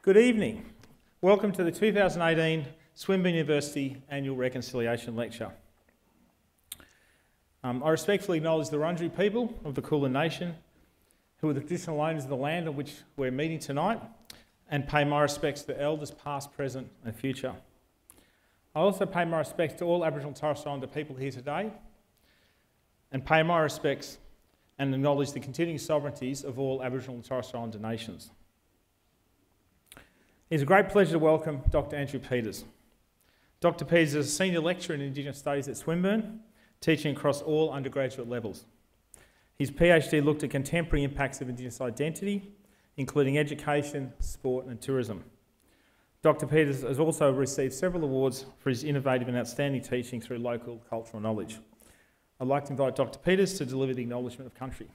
Good evening. Welcome to the 2018 Swinburne University Annual Reconciliation Lecture. I respectfully acknowledge the Wurundjeri people of the Kulin Nation, who are the traditional owners of the land on which we're meeting tonight, and pay my respects to the elders past, present and future. I also pay my respects to all Aboriginal and Torres Strait Islander people here today, and pay my respects and acknowledge the continuing sovereignties of all Aboriginal and Torres Strait Islander nations. It's a great pleasure to welcome Dr. Andrew Peters. Dr. Peters is a senior lecturer in Indigenous Studies at Swinburne, teaching across all undergraduate levels. His PhD looked at contemporary impacts of Indigenous identity, including education, sport and tourism. Dr. Peters has also received several awards for his innovative and outstanding teaching through local cultural knowledge. I'd like to invite Dr. Peters to deliver the acknowledgement of country.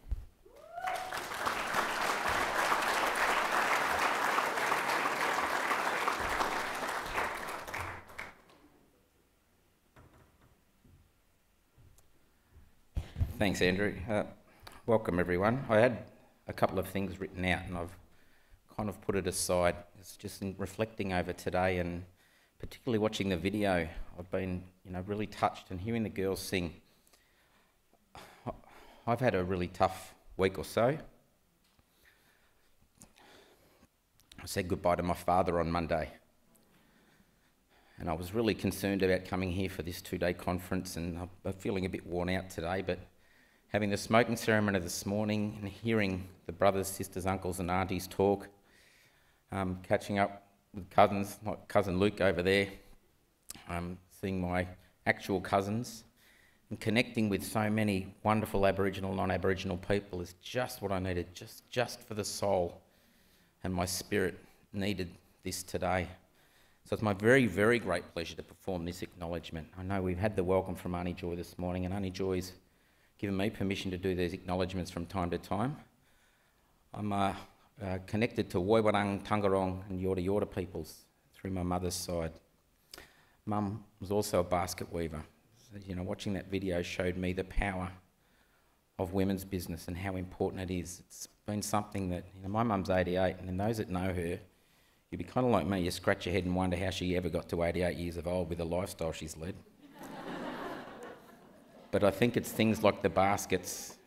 Thanks, Andrew. Welcome, everyone. I had a couple of things written out and I've kind of put it aside. It's just in reflecting over today and particularly watching the video, I've been really touched and hearing the girls sing. I've had a really tough week or so. I said goodbye to my father on Monday. And I was really concerned about coming here for this two-day conference, and I'm feeling a bit worn out today, but having the smoking ceremony this morning and hearing the brothers, sisters, uncles and aunties talk, catching up with cousins, like cousin Luke over there, seeing my actual cousins, and connecting with so many wonderful Aboriginal, non-Aboriginal people is just what I needed, just for the soul, and my spirit needed this today. So it's my very, very great pleasure to perform this acknowledgement. I know we've had the welcome from Auntie Joy this morning, and Auntie Joy's given me permission to do these acknowledgements from time to time. I'm connected to Woiwurrung, Tangarong and Yorta Yorta peoples through my mother's side. Mum was also a basket weaver. So, watching that video showed me the power of women's business and how important it is. It's been something that, my mum's 88, and those that know her, you'd be kind of like me, you scratch your head and wonder how she ever got to 88 years of old with the lifestyle she's led. But I think it's things like the baskets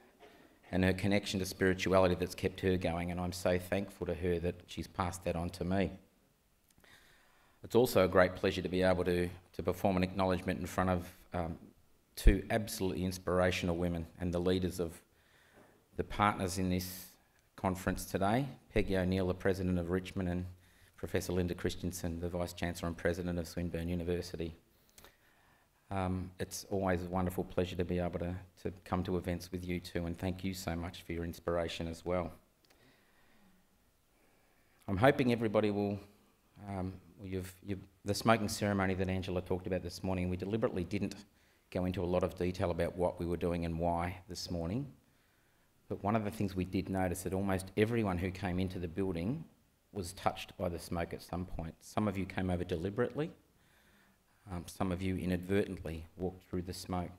and her connection to spirituality that's kept her going, and I'm so thankful to her that she's passed that on to me. It's also a great pleasure to be able to perform an acknowledgement in front of two absolutely inspirational women and the leaders of the partners in this conference today, Peggy O'Neill, the President of Richmond, and Professor Linda Christensen, the Vice-Chancellor and President of Swinburne University. It's always a wonderful pleasure to be able to come to events with you too, and thank you so much for your inspiration as well. I'm hoping everybody will, the smoking ceremony that Angela talked about this morning, we deliberately didn't go into a lot of detail about what we were doing and why this morning, but one of the things we did notice that almost everyone who came into the building was touched by the smoke at some point. Some of you came over deliberately, some of you inadvertently walked through the smoke.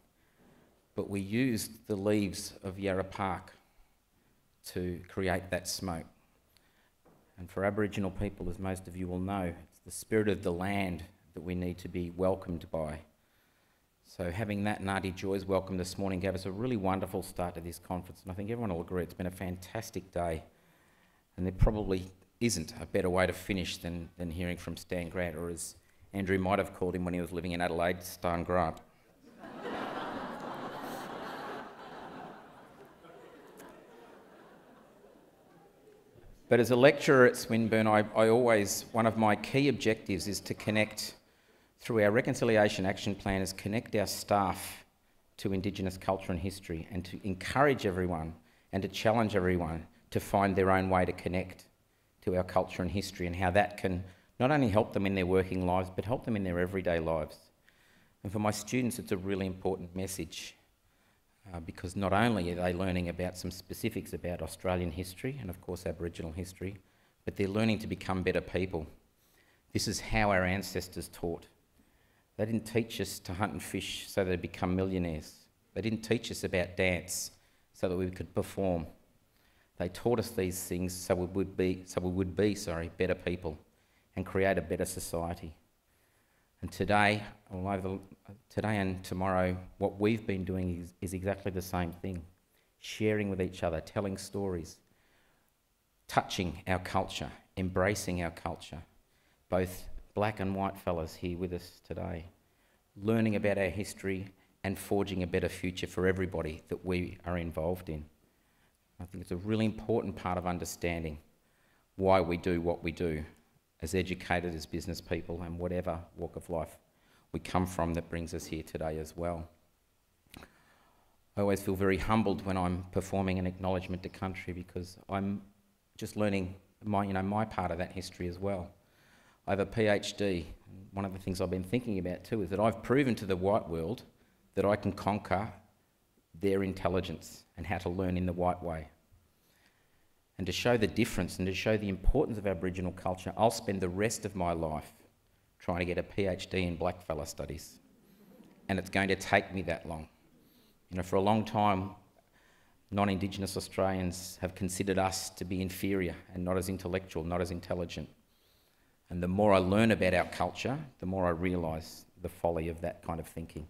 But we used the leaves of Yarra Park to create that smoke. And for Aboriginal people, as most of you will know, it's the spirit of the land that we need to be welcomed by. So having that and Auntie Joy's welcome this morning gave us a really wonderful start to this conference, and I think everyone will agree it's been a fantastic day. And there probably isn't a better way to finish than hearing from Stan Grant, or as Andrew might have called him when he was living in Adelaide, Stan Grant. But as a lecturer at Swinburne, one of my key objectives is to connect, through our Reconciliation Action Plan, is connect our staff to Indigenous culture and history, and to encourage everyone and to challenge everyone to find their own way to connect to our culture and history, and how that can not only help them in their working lives, but help them in their everyday lives. And for my students, it's a really important message, because not only are they learning about some specifics about Australian history, and of course Aboriginal history, but they're learning to become better people. This is how our ancestors taught. They didn't teach us to hunt and fish so they'd become millionaires. They didn't teach us about dance so that we could perform. They taught us these things so we would be better people. and create a better society. And today and tomorrow, what we've been doing is exactly the same thing. Sharing with each other, telling stories, touching our culture, embracing our culture. Both black and white fellas here with us today. Learning about our history and forging a better future for everybody that we are involved in. I think it's a really important part of understanding why we do what we do as educated, as business people, and whatever walk of life we come from that brings us here today as well. I always feel very humbled when I'm performing an acknowledgement to country because I'm just learning my part of that history as well. I have a PhD. One of the things I've been thinking about too is that I've proven to the white world that I can conquer their intelligence and how to learn in the white way. And to show the difference and to show the importance of Aboriginal culture, I'll spend the rest of my life trying to get a PhD in blackfella studies. And it's going to take me that long. For a long time, non-Indigenous Australians have considered us to be inferior and not as intellectual, not as intelligent. And the more I learn about our culture, the more I realise the folly of that kind of thinking,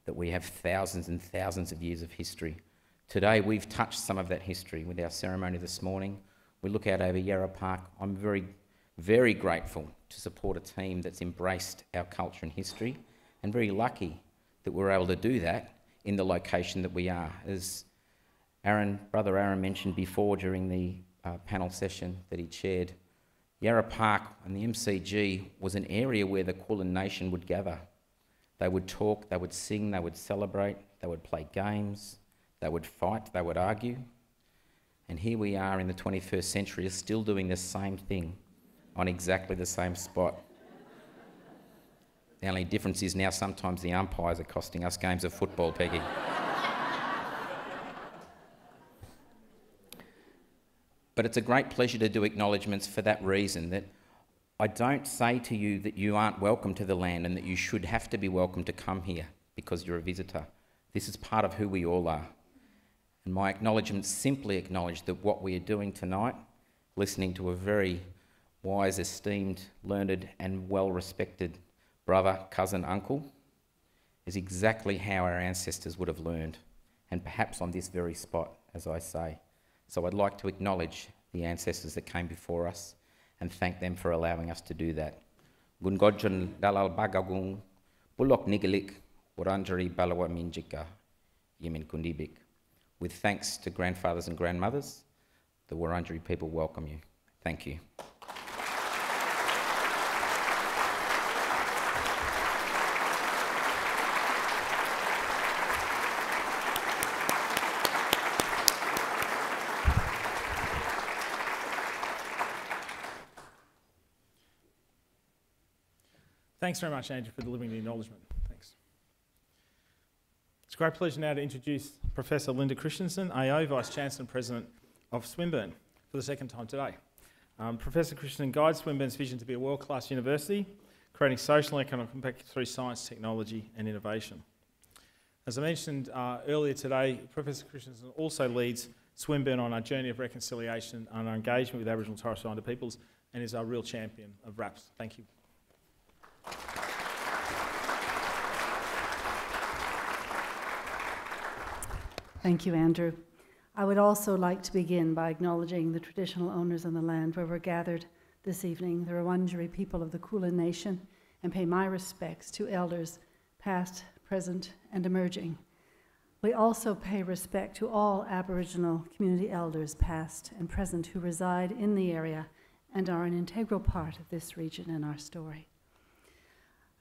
that we have thousands and thousands of years of history. Today, we've touched some of that history with our ceremony this morning. We look out over Yarra Park. I'm very, very grateful to support a team that's embraced our culture and history, and very lucky that we're able to do that in the location that we are. As Brother Aaron mentioned before during the panel session that he chaired, Yarra Park and the MCG was an area where the Kulin Nation would gather. They would talk, they would sing, they would celebrate, they would play games, they would fight, they would argue. And here we are in the 21st century still doing the same thing on exactly the same spot. The only difference is now sometimes the umpires are costing us games of football, Peggy. But it's a great pleasure to do acknowledgements for that reason, that I don't say to you that you aren't welcome to the land and that you should have to be welcome to come here because you're a visitor. This is part of who we all are. And my acknowledgements simply acknowledge that what we are doing tonight, listening to a very wise, esteemed, learned and well-respected brother, cousin, uncle, is exactly how our ancestors would have learned, and perhaps on this very spot, as I say. So I'd like to acknowledge the ancestors that came before us and thank them for allowing us to do that. Gungodjon dalal bagagung, bulok nigelik, Wurundjeri balawa minjika, yemin kundibik. With thanks to grandfathers and grandmothers, the Wurundjeri people welcome you. Thank you. Thanks very much, Andrew, for delivering the acknowledgement. Thanks. It's a great pleasure now to introduce Professor Linda Christensen, AO, Vice-Chancellor and President of Swinburne, for the second time today. Professor Christensen guides Swinburne's vision to be a world-class university, creating social and economic impact through science, technology and innovation. As I mentioned earlier today, Professor Christensen also leads Swinburne on our journey of reconciliation and our engagement with Aboriginal and Torres Strait Islander peoples, and is our real champion of RAPS. Thank you. Thank you, Andrew. I would also like to begin by acknowledging the traditional owners on the land where we're gathered this evening, the Wurundjeri people of the Kulin Nation, and pay my respects to elders past, present, and emerging. We also pay respect to all Aboriginal community elders past and present who reside in the area and are an integral part of this region and our story.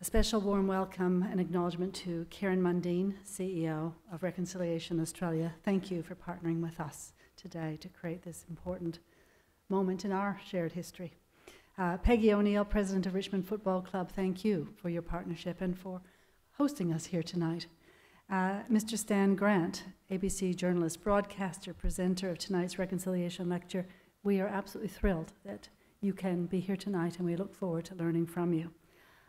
A special warm welcome and acknowledgement to Karen Mundine, CEO of Reconciliation Australia. Thank you for partnering with us today to create this important moment in our shared history. Peggy O'Neill, President of Richmond Football Club, thank you for your partnership and for hosting us here tonight. Mr. Stan Grant, ABC journalist, broadcaster, presenter of tonight's Reconciliation Lecture, we are absolutely thrilled that you can be here tonight and we look forward to learning from you.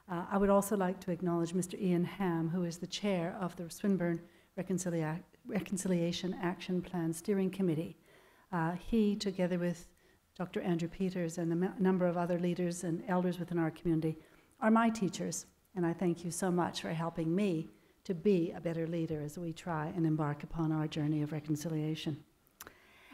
I would also like to acknowledge Mr. Ian Ham, who is the chair of the Swinburne Reconciliation Action Plan Steering Committee. He, together with Dr. Andrew Peters, and a number of other leaders and elders within our community are my teachers, and I thank you so much for helping me to be a better leader as we try and embark upon our journey of reconciliation.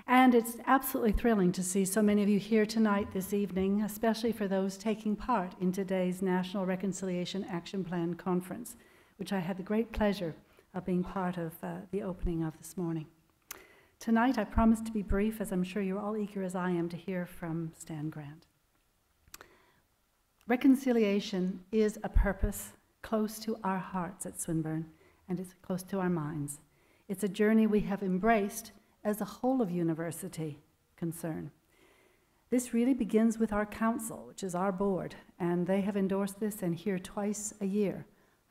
And it's absolutely thrilling to see so many of you here tonight, this evening, especially for those taking part in today's National Reconciliation Action Plan Conference, which I had the great pleasure of being part of the opening of this morning. Tonight, I promise to be brief, as I'm sure you're all eager as I am to hear from Stan Grant. Reconciliation is a purpose close to our hearts at Swinburne, and it's close to our minds. It's a journey we have embraced as a whole of university concern. This really begins with our council, which is our board, and they have endorsed this and hear twice a year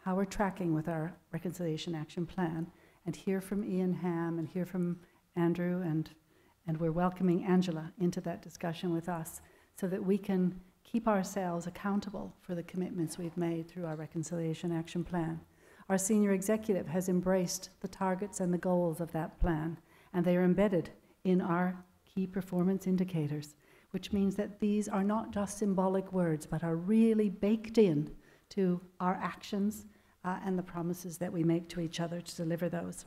how we're tracking with our Reconciliation Action Plan, and hear from Ian Ham and hear from Andrew, and we're welcoming Angela into that discussion with us so that we can keep ourselves accountable for the commitments we've made through our Reconciliation Action Plan. Our senior executive has embraced the targets and the goals of that plan, and they are embedded in our key performance indicators, which means that these are not just symbolic words, but are really baked in to our actions and the promises that we make to each other to deliver those.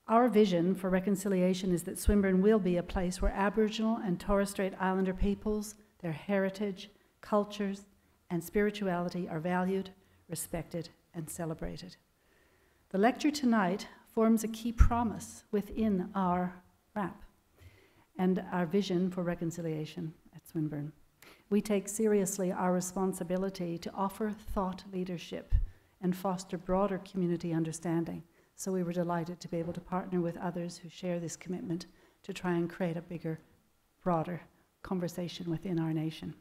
Our vision for reconciliation is that Swinburne will be a place where Aboriginal and Torres Strait Islander peoples, their heritage, cultures, and spirituality are valued, respected, and celebrated. The lecture tonight forms a key promise within our RAP and our vision for reconciliation at Swinburne. We take seriously our responsibility to offer thought leadership and foster broader community understanding. So we were delighted to be able to partner with others who share this commitment to try and create a bigger, broader conversation within our nation.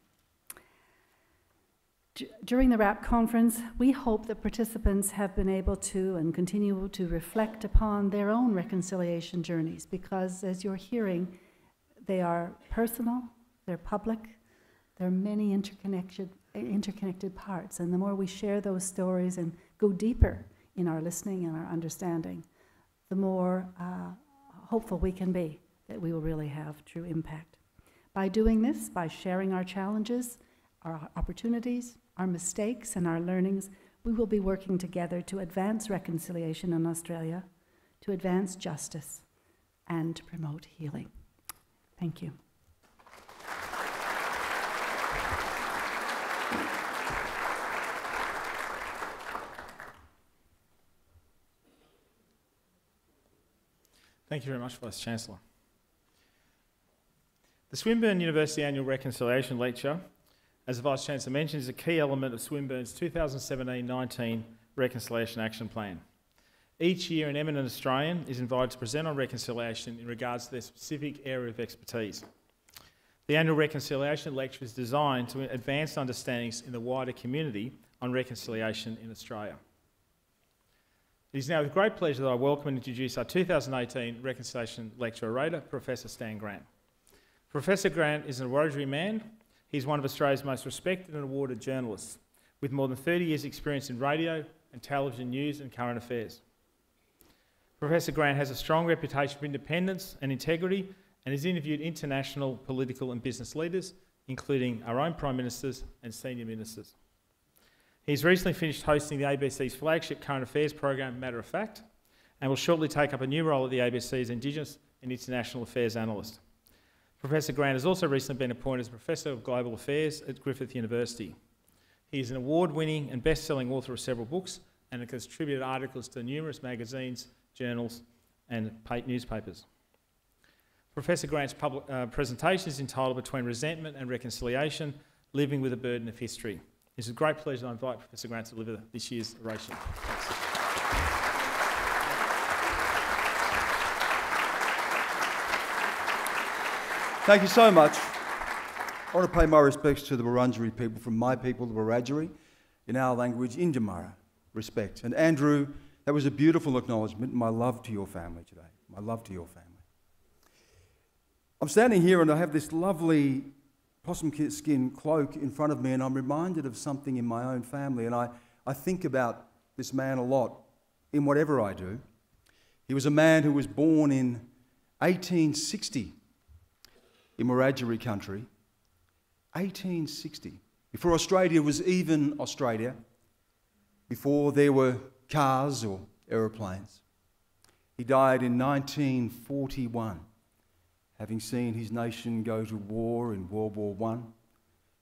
During the RAP conference, we hope that participants have been able to and continue to reflect upon their own reconciliation journeys, because as you're hearing, they are personal, they're public, there are many interconnected parts, and the more we share those stories and go deeper in our listening and our understanding, the more hopeful we can be that we will really have true impact. By doing this, by sharing our challenges, our opportunities, our mistakes, and our learnings, we will be working together to advance reconciliation in Australia, to advance justice, and to promote healing. Thank you. Thank you very much, Vice-Chancellor. The Swinburne University Annual Reconciliation Lecture, as the Vice-Chancellor mentioned, is a key element of Swinburne's 2017-19 Reconciliation Action Plan. Each year, an eminent Australian is invited to present on reconciliation in regards to their specific area of expertise. The Annual Reconciliation Lecture is designed to advance understandings in the wider community on reconciliation in Australia. It is now with great pleasure that I welcome and introduce our 2018 Reconciliation Lecture orator, Professor Stan Grant. Professor Grant is an Wiradjuri man. He's one of Australia's most respected and awarded journalists, with more than 30 years' experience in radio and television news and current affairs. Professor Grant has a strong reputation for independence and integrity, and has interviewed international political and business leaders, including our own Prime Ministers and senior ministers. He's recently finished hosting the ABC's flagship current affairs program, Matter of Fact, and will shortly take up a new role at the ABC's Indigenous and International Affairs Analyst. Professor Grant has also recently been appointed as Professor of Global Affairs at Griffith University. He is an award-winning and best-selling author of several books and has contributed articles to numerous magazines, journals and newspapers. Professor Grant's presentation is entitled Between Resentment and Reconciliation, Living with a Burden of History. It's a great pleasure to invite Professor Grant to deliver this year's oration. Thanks. Thank you so much. I want to pay my respects to the Wurundjeri people from my people, the Wiradjuri, in our language, Indjamara, respect. And Andrew, that was a beautiful acknowledgement. My love to your family today. My love to your family. I'm standing here and I have this lovely possum skin cloak in front of me, and I'm reminded of something in my own family, and I think about this man a lot in whatever I do. He was a man who was born in 1860 in Wiradjuri country, 1860, before Australia was even Australia, before there were cars or aeroplanes. He died in 1941, having seen his nation go to war in World War I,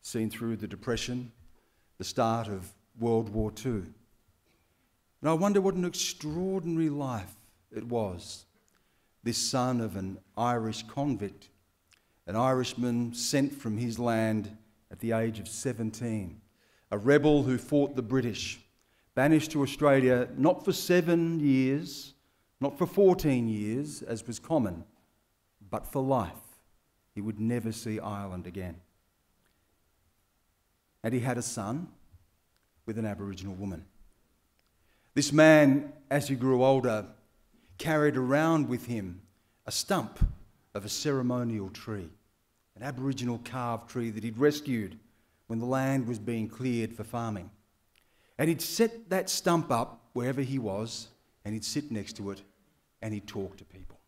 seen through the Depression, the start of World War II. And I wonder what an extraordinary life it was. This son of an Irish convict, an Irishman sent from his land at the age of 17, a rebel who fought the British, banished to Australia not for 7 years, not for 14 years, as was common, but for life. He would never see Ireland again. And he had a son with an Aboriginal woman. This man, as he grew older, carried around with him a stump of a ceremonial tree, an Aboriginal carved tree that he'd rescued when the land was being cleared for farming. And he'd set that stump up wherever he was, and he'd sit next to it, and he'd talk to people.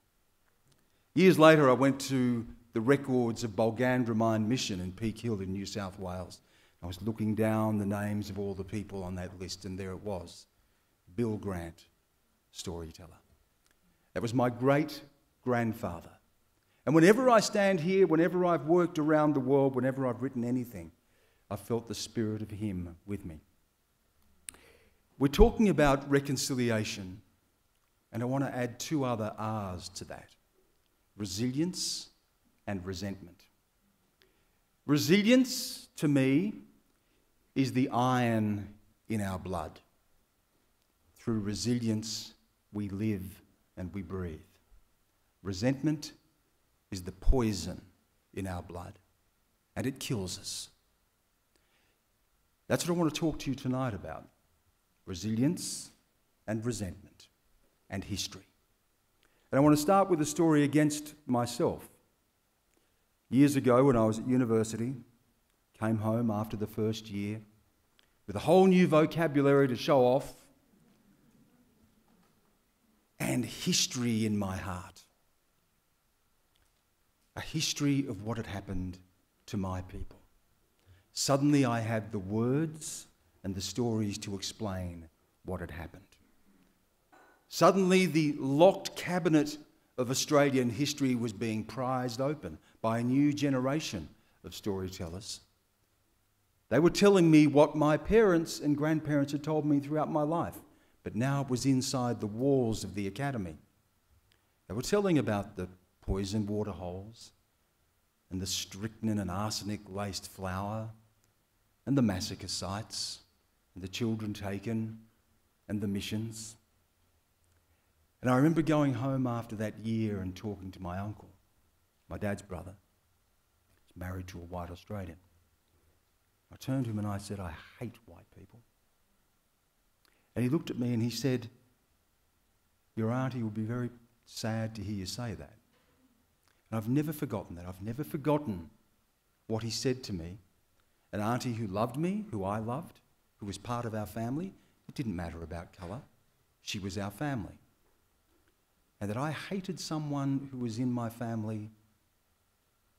Years later, I went to the records of Bulgandra Mission in Peak Hill in New South Wales. I was looking down the names of all the people on that list, and there it was, Bill Grant, storyteller. That was my great-grandfather. And whenever I stand here, whenever I've worked around the world, whenever I've written anything, I've felt the spirit of him with me. We're talking about reconciliation, and I want to add 2 other R's to that: resilience and resentment. Resilience, to me, is the iron in our blood. Through resilience, we live and we breathe. Resentment is the poison in our blood, and it kills us. That's what I want to talk to you tonight about: resilience and resentment and history. And I want to start with a story against myself. Years ago, when I was at university, came home after the first year with a whole new vocabulary to show off and history in my heart. A history of what had happened to my people. Suddenly I had the words and the stories to explain what had happened. Suddenly the locked cabinet of Australian history was being prized open by a new generation of storytellers. They were telling me what my parents and grandparents had told me throughout my life, but now it was inside the walls of the academy. They were telling about the poisoned water holes and the strychnine and arsenic-laced flour and the massacre sites and the children taken and the missions. And I remember going home after that year and talking to my uncle, my dad's brother. He's married to a white Australian. I turned to him and I said, "I hate white people." And he looked at me and he said, "Your auntie will be very sad to hear you say that." And I've never forgotten that. I've never forgotten what he said to me. An auntie who loved me, who I loved, who was part of our family. It didn't matter about colour. She was our family. And that I hated someone who was in my family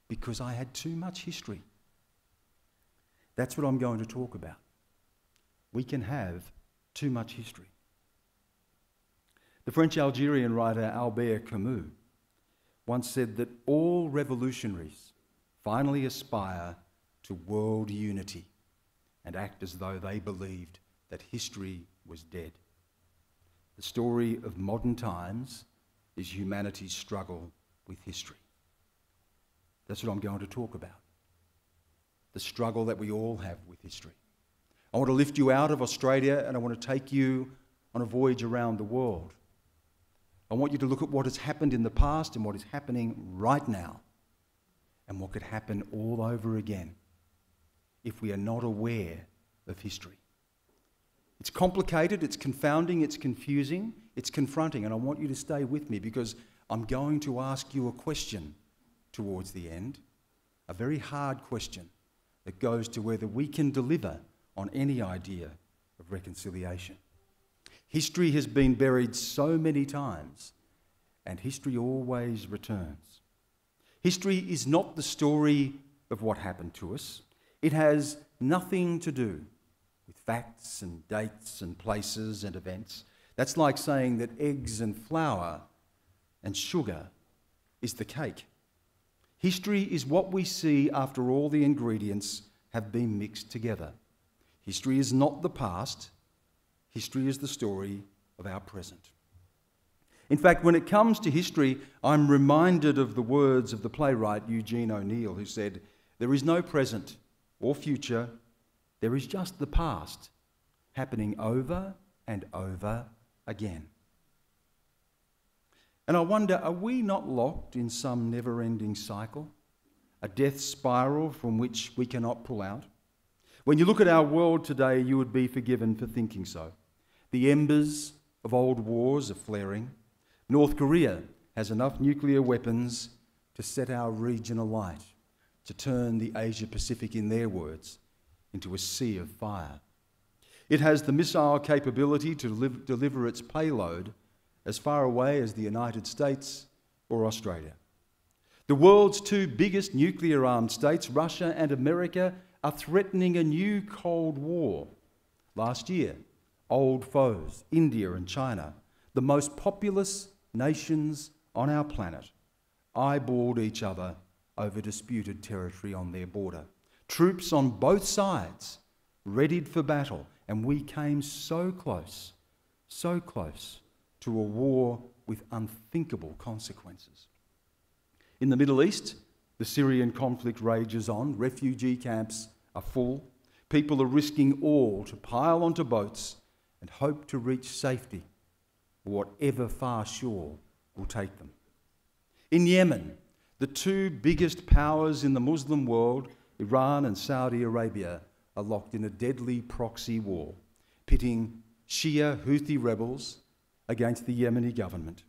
because I had too much history. That's what I'm going to talk about. We can have too much history. The French-Algerian writer Albert Camus once said that all revolutionaries finally aspire to world unity and act as though they believed that history was dead. The story of modern times is humanity's struggle with history. That's what I'm going to talk about. The struggle that we all have with history. I want to lift you out of Australia and I want to take you on a voyage around the world. I want you to look at what has happened in the past and what is happening right now and what could happen all over again if we are not aware of history. It's complicated, it's confounding, it's confusing, it's confronting, and I want you to stay with me because I'm going to ask you a question towards the end, a very hard question that goes to whether we can deliver on any idea of reconciliation. History has been buried so many times, and history always returns. History is not the story of what happened to us. It has nothing to do with facts and dates and places and events. That's like saying that eggs and flour and sugar is the cake. History is what we see after all the ingredients have been mixed together. History is not the past. History is the story of our present. In fact, when it comes to history, I'm reminded of the words of the playwright Eugene O'Neill, who said, "There is no present or future, there is just the past, happening over and over again." And I wonder, are we not locked in some never-ending cycle, a death spiral from which we cannot pull out? When you look at our world today, you would be forgiven for thinking so. The embers of old wars are flaring. North Korea has enough nuclear weapons to set our region alight, to turn the Asia-Pacific, in their words, into a sea of fire. It has the missile capability to deliver its payload as far away as the United States or Australia. The world's two biggest nuclear-armed states, Russia and America, are threatening a new Cold War. Last year, old foes, India and China, the most populous nations on our planet, eyeballed each other over disputed territory on their border. Troops on both sides readied for battle, and we came so close to a war with unthinkable consequences. In the Middle East, the Syrian conflict rages on. Refugee camps are full. People are risking all to pile onto boats and hope to reach safety, whatever far shore will take them. In Yemen, the two biggest powers in the Muslim world, Iran and Saudi Arabia, are locked in a deadly proxy war, pitting Shia Houthi rebels against the Yemeni government.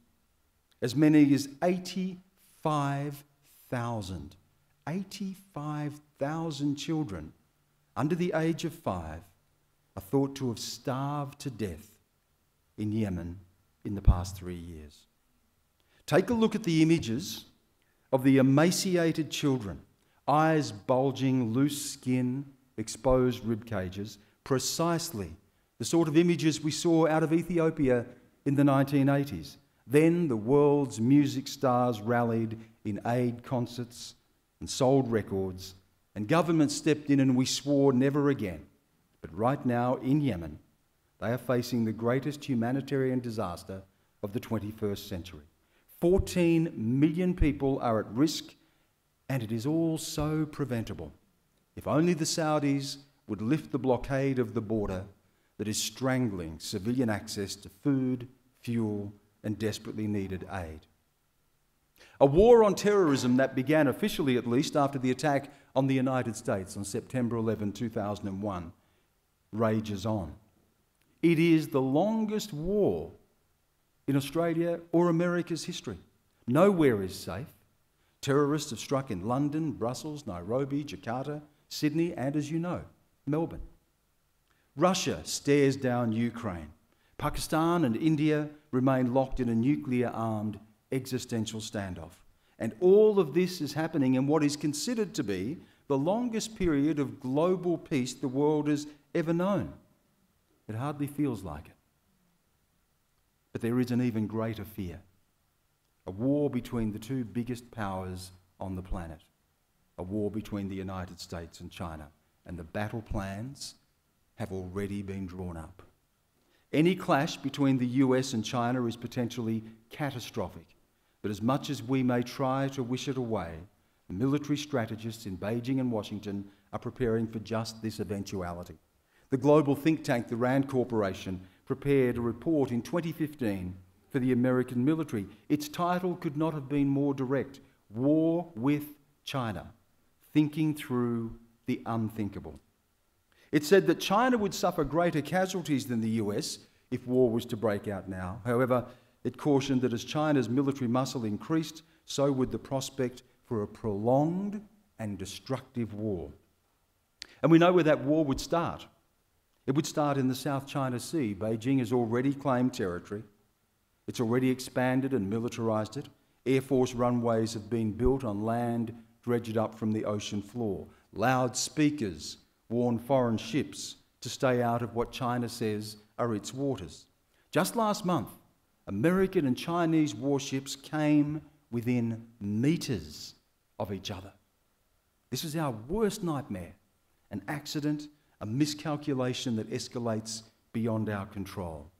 As many as 85,000 children under the age of 5 are thought to have starved to death in Yemen in the past 3 years. Take a look at the images of the emaciated children, eyes bulging, loose skin, exposed rib cages, precisely the sort of images we saw out of Ethiopia in the 1980s. Then the world's music stars rallied in aid concerts and sold records, and governments stepped in and we swore never again. But right now in Yemen, they are facing the greatest humanitarian disaster of the 21st century. 14 million people are at risk, and it is all so preventable. If only the Saudis would lift the blockade of the border that is strangling civilian access to food, fuel, and desperately needed aid. A war on terrorism that began officially, at least, after the attack on the United States on September 11, 2001, rages on. It is the longest war in Australia or America's history. Nowhere is safe. Terrorists have struck in London, Brussels, Nairobi, Jakarta, Sydney, and, as you know, Melbourne. Russia stares down Ukraine. Pakistan and India remain locked in a nuclear-armed existential standoff. And all of this is happening in what is considered to be the longest period of global peace the world has ever known. It hardly feels like it. But there is an even greater fear. A war between the two biggest powers on the planet. A war between the United States and China. And the battle plans have already been drawn up. Any clash between the US and China is potentially catastrophic, but as much as we may try to wish it away, the military strategists in Beijing and Washington are preparing for just this eventuality. The global think tank, the Rand Corporation, prepared a report in 2015 for the American military. Its title could not have been more direct: War with China, Thinking Through the Unthinkable. It said that China would suffer greater casualties than the US if war was to break out now. However, it cautioned that as China's military muscle increased, so would the prospect for a prolonged and destructive war. And we know where that war would start. It would start in the South China Sea. Beijing has already claimed territory. It's already expanded and militarised it. Air Force runways have been built on land dredged up from the ocean floor. Loudspeakers warn foreign ships to stay out of what China says are its waters. Just last month, American and Chinese warships came within meters of each other. This is our worst nightmare, an accident, a miscalculation that escalates beyond our control.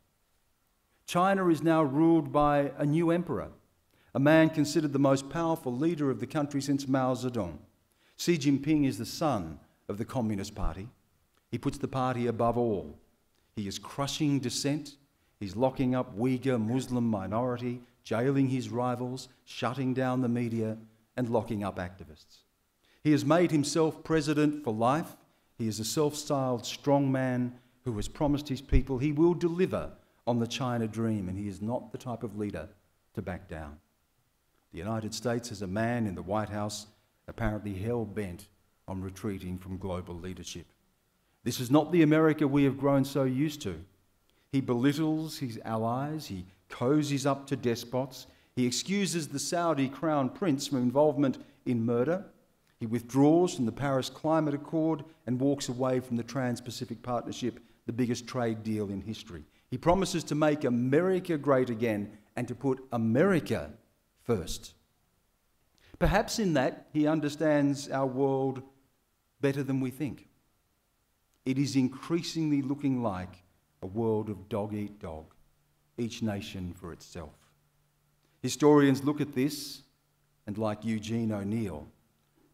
China is now ruled by a new emperor, a man considered the most powerful leader of the country since Mao Zedong. Xi Jinping is the son of the Communist Party. He puts the party above all. He is crushing dissent. He's locking up Uyghur Muslim minority, jailing his rivals, shutting down the media, and locking up activists. He has made himself president for life. He is a self-styled strongman who has promised his people he will deliver on the China dream, and he is not the type of leader to back down. The United States has a man in the White House apparently hell-bent on retreating from global leadership. This is not the America we have grown so used to. He belittles his allies, he cozies up to despots, he excuses the Saudi crown prince from involvement in murder, he withdraws from the Paris Climate Accord and walks away from the Trans-Pacific Partnership, the biggest trade deal in history. He promises to make America great again and to put America first. Perhaps in that he understands our world better than we think. It is increasingly looking like a world of dog-eat-dog, each nation for itself. Historians look at this, and like Eugene O'Neill,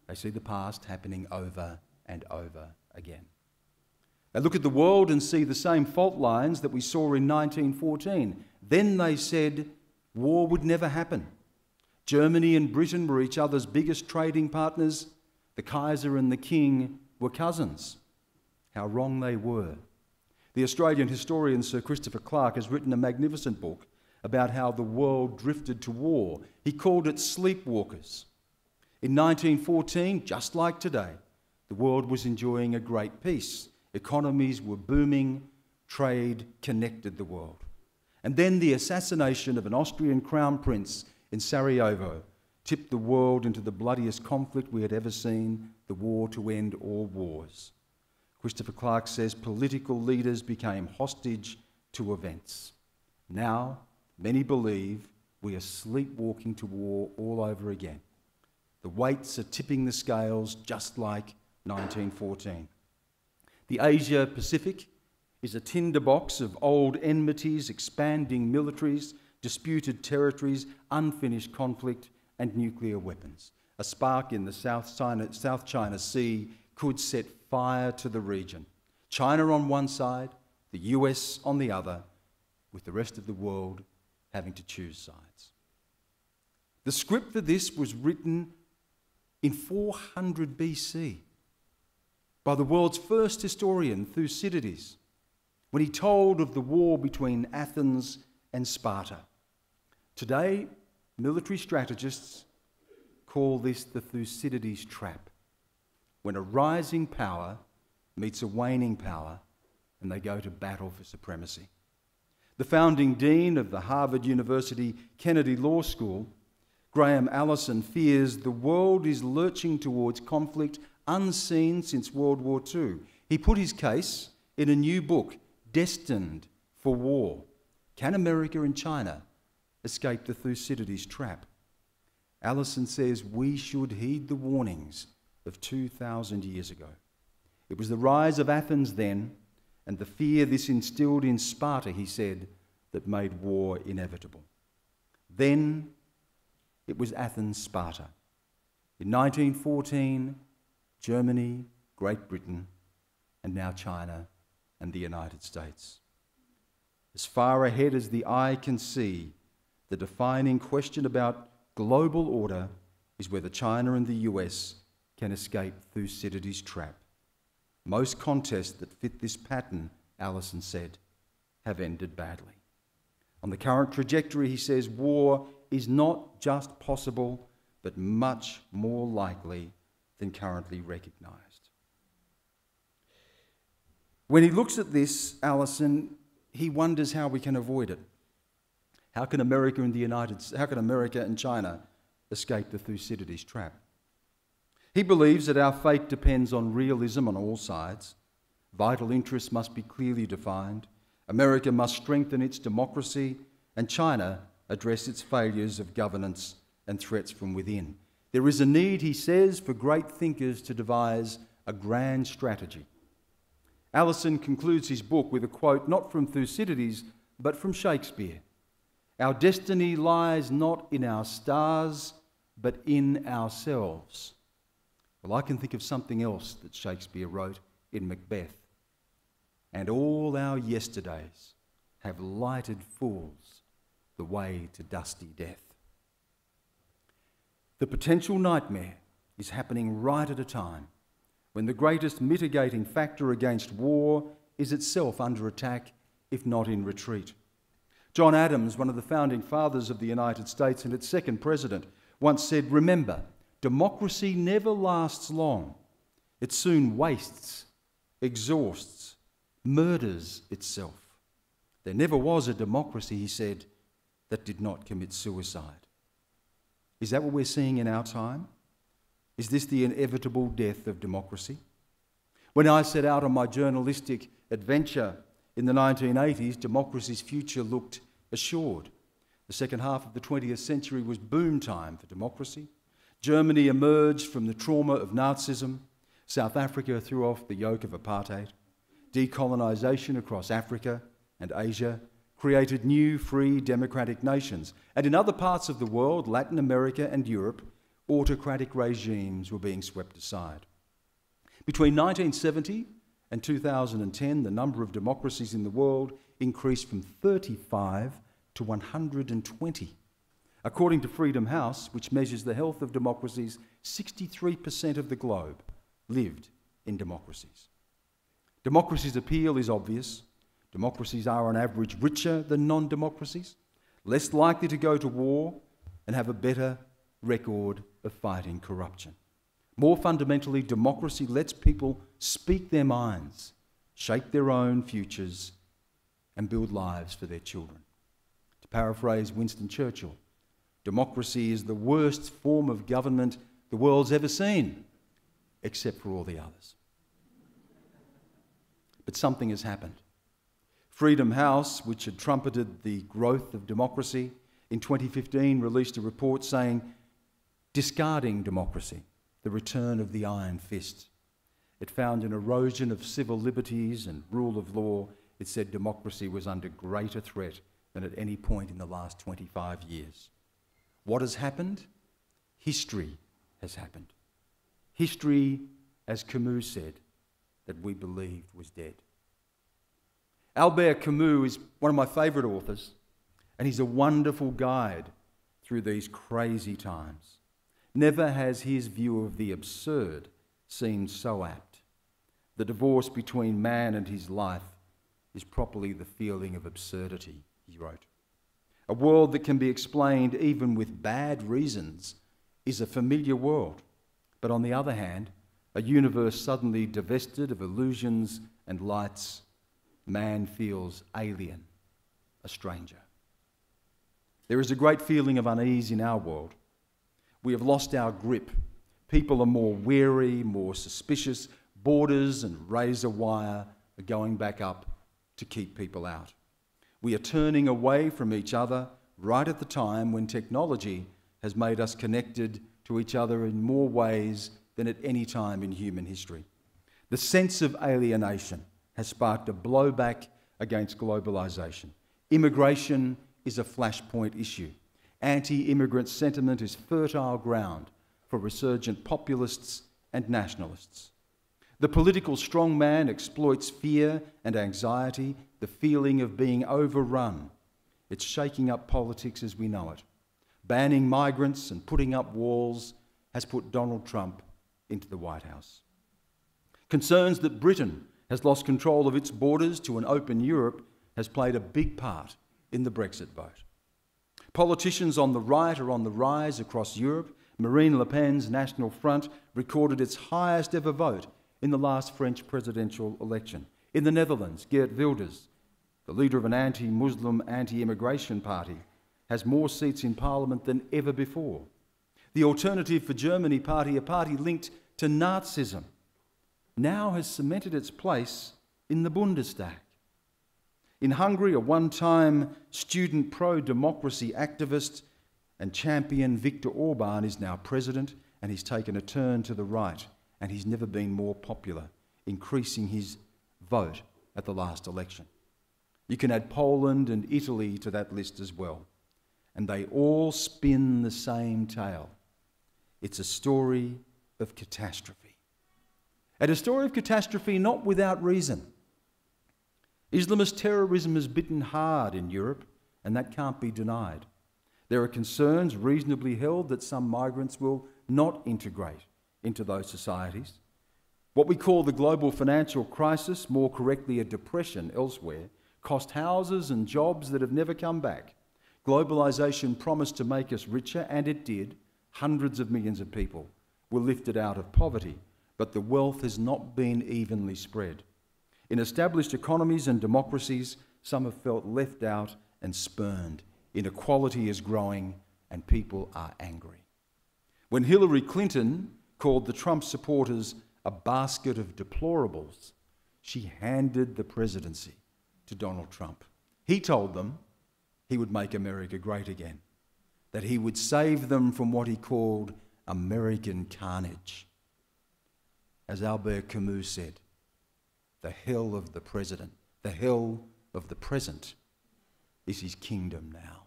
they see the past happening over and over again. They look at the world and see the same fault lines that we saw in 1914. Then they said war would never happen. Germany and Britain were each other's biggest trading partners. The Kaiser and the King were cousins. How wrong they were. The Australian historian Sir Christopher Clark has written a magnificent book about how the world drifted to war. He called it Sleepwalkers. In 1914, just like today, the world was enjoying a great peace. Economies were booming, trade connected the world. And then the assassination of an Austrian crown prince in Sarajevo tipped the world into the bloodiest conflict we had ever seen, the war to end all wars. Christopher Clark says political leaders became hostage to events. Now, many believe we are sleepwalking to war all over again. The weights are tipping the scales just like 1914. The Asia-Pacific is a tinderbox of old enmities, expanding militaries, disputed territories, unfinished conflict, and nuclear weapons. A spark in the South China Sea could set fire to the region. China on one side, the US on the other, with the rest of the world having to choose sides. The script for this was written in 400 BC by the world's first historian, Thucydides, when he told of the war between Athens and Sparta. Today, military strategists call this the Thucydides Trap, when a rising power meets a waning power and they go to battle for supremacy. The founding dean of the Harvard University Kennedy Law School, Graham Allison, fears the world is lurching towards conflict unseen since World War II. He put his case in a new book, Destined for War. Can America and China escape the Thucydides trap? Allison says we should heed the warnings of 2,000 years ago. It was the rise of Athens then, and the fear this instilled in Sparta, he said, that made war inevitable. Then it was Athens-Sparta. In 1914, Germany, Great Britain, and now China and the United States. As far ahead as the eye can see, the defining question about global order is whether China and the US can escape Thucydides' trap. Most contests that fit this pattern, Allison said, have ended badly. On the current trajectory, he says, war is not just possible, but much more likely than currently recognised. When he looks at this, Allison, he wonders how we can avoid it. How can America and China escape the Thucydides trap? He believes that our fate depends on realism on all sides. Vital interests must be clearly defined. America must strengthen its democracy, and China address its failures of governance and threats from within. There is a need, he says, for great thinkers to devise a grand strategy. Allison concludes his book with a quote not from Thucydides, but from Shakespeare. Our destiny lies not in our stars, but in ourselves. Well, I can think of something else that Shakespeare wrote in Macbeth. And all our yesterdays have lighted fools the way to dusty death. The potential nightmare is happening right at a time when the greatest mitigating factor against war is itself under attack, if not in retreat. John Adams, one of the founding fathers of the United States and its second president, once said, "Remember, democracy never lasts long. It soon wastes, exhausts, murders itself. There never was a democracy," he said, "that did not commit suicide." Is that what we're seeing in our time? Is this the inevitable death of democracy? When I set out on my journalistic adventure in the 1980s, democracy's future looked assured. The second half of the 20th century was boom time for democracy. Germany emerged from the trauma of Nazism. South Africa threw off the yoke of apartheid. Decolonisation across Africa and Asia created new, free, democratic nations. And in other parts of the world, Latin America and Europe, autocratic regimes were being swept aside. Between 1970 and 2010, the number of democracies in the world increased from 35 to 120. According to Freedom House, which measures the health of democracies, 63% of the globe lived in democracies. Democracy's appeal is obvious. Democracies are on average richer than non-democracies, less likely to go to war, and have a better record of fighting corruption. More fundamentally, democracy lets people speak their minds, shape their own futures, and build lives for their children. To paraphrase Winston Churchill, democracy is the worst form of government the world's ever seen, except for all the others. But something has happened. Freedom House, which had trumpeted the growth of democracy, in 2015 released a report saying, "Discarding democracy, the return of the iron fist." It found an erosion of civil liberties and rule of law. It said democracy was under greater threat than at any point in the last 25 years. What has happened? History has happened. History, as Camus said, that we believed was dead. Albert Camus is one of my favourite authors, and he's a wonderful guide through these crazy times. Never has his view of the absurd seemed so apt. The divorce between man and his life is properly the feeling of absurdity, he wrote. A world that can be explained even with bad reasons is a familiar world, but on the other hand, a universe suddenly divested of illusions and lights, man feels alien, a stranger. There is a great feeling of unease in our world. We have lost our grip. People are more wary, more suspicious. Borders and razor wire are going back up to keep people out. We are turning away from each other right at the time when technology has made us connected to each other in more ways than at any time in human history. The sense of alienation has sparked a blowback against globalisation. Immigration is a flashpoint issue. Anti-immigrant sentiment is fertile ground for resurgent populists and nationalists. The political strongman exploits fear and anxiety, the feeling of being overrun. It's shaking up politics as we know it. Banning migrants and putting up walls has put Donald Trump into the White House. Concerns that Britain has lost control of its borders to an open Europe has played a big part in the Brexit vote. Politicians on the right are on the rise across Europe. Marine Le Pen's National Front recorded its highest ever vote in the last French presidential election. In the Netherlands, Geert Wilders, the leader of an anti-Muslim, anti-immigration party, has more seats in Parliament than ever before. The Alternative for Germany party, a party linked to Nazism, now has cemented its place in the Bundestag. In Hungary, a one-time student pro-democracy activist and champion Viktor Orban is now president, and he's taken a turn to the right, and he's never been more popular, increasing his vote at the last election. You can add Poland and Italy to that list as well, and they all spin the same tale. It's a story of catastrophe. And a story of catastrophe not without reason. Islamist terrorism has bitten hard in Europe, and that can't be denied. There are concerns reasonably held that some migrants will not integrate into those societies. What we call the global financial crisis, more correctly a depression elsewhere, cost houses and jobs that have never come back. Globalisation promised to make us richer, and it did. Hundreds of millions of people were lifted out of poverty, but the wealth has not been evenly spread. In established economies and democracies, some have felt left out and spurned. Inequality is growing and people are angry. When Hillary Clinton called the Trump supporters a basket of deplorables, she handed the presidency to Donald Trump. He told them he would make America great again, that he would save them from what he called American carnage. As Albert Camus said, the hell of the president, the hell of the present is his kingdom now.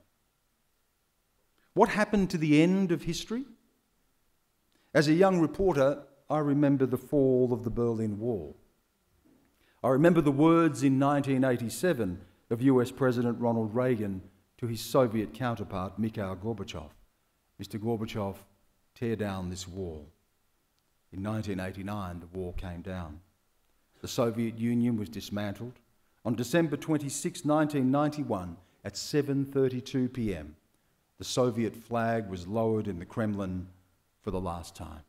What happened to the end of history? As a young reporter, I remember the fall of the Berlin Wall. I remember the words in 1987 of US President Ronald Reagan to his Soviet counterpart, Mikhail Gorbachev. Mr. Gorbachev, tear down this wall. In 1989, the wall came down. The Soviet Union was dismantled. On December 26, 1991, at 7:32 p.m, the Soviet flag was lowered in the Kremlin for the last time.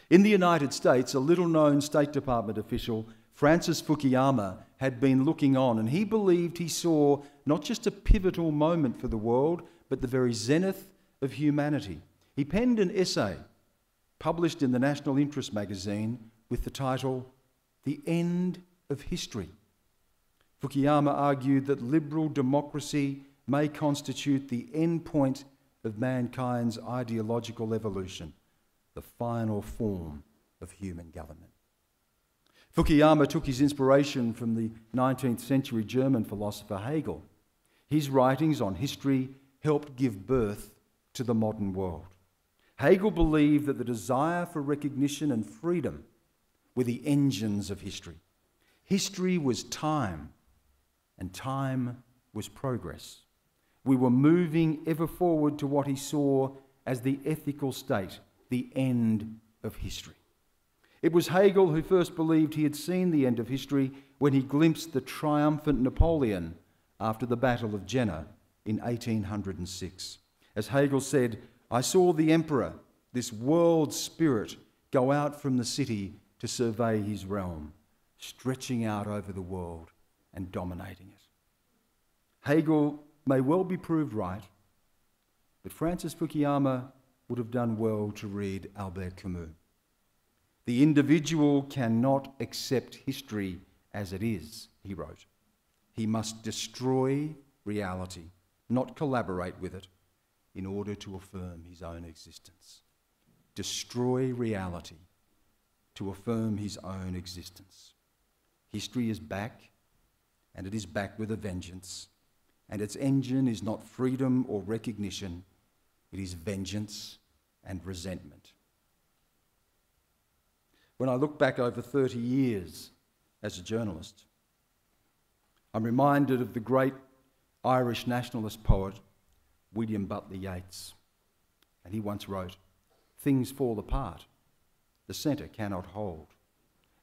In the United States, a little-known State Department official, Francis Fukuyama, had been looking on, and he believed he saw not just a pivotal moment for the world, but the very zenith of humanity. He penned an essay published in the National Interest magazine with the title, "The End of History." Fukuyama argued that liberal democracy may constitute the end point of mankind's ideological evolution, the final form of human government. Fukuyama took his inspiration from the 19th century German philosopher Hegel. His writings on history helped give birth to the modern world. Hegel believed that the desire for recognition and freedom were the engines of history. History was time, and time was progress. We were moving ever forward to what he saw as the ethical state, the end of history. It was Hegel who first believed he had seen the end of history when he glimpsed the triumphant Napoleon after the Battle of Jena in 1806. As Hegel said, "I saw the emperor, this world spirit, go out from the city to survey his realm, stretching out over the world and dominating it." Hegel may well be proved right, but Francis Fukuyama would have done well to read Albert Camus. "The individual cannot accept history as it is," he wrote. "He must destroy reality, not collaborate with it, in order to affirm his own existence." Destroy reality to affirm his own existence. History is back, and it is back with a vengeance, and its engine is not freedom or recognition, it is vengeance and resentment. When I look back over 30 years as a journalist, I'm reminded of the great Irish nationalist poet William Butler Yeats. And he once wrote, "Things fall apart, the centre cannot hold.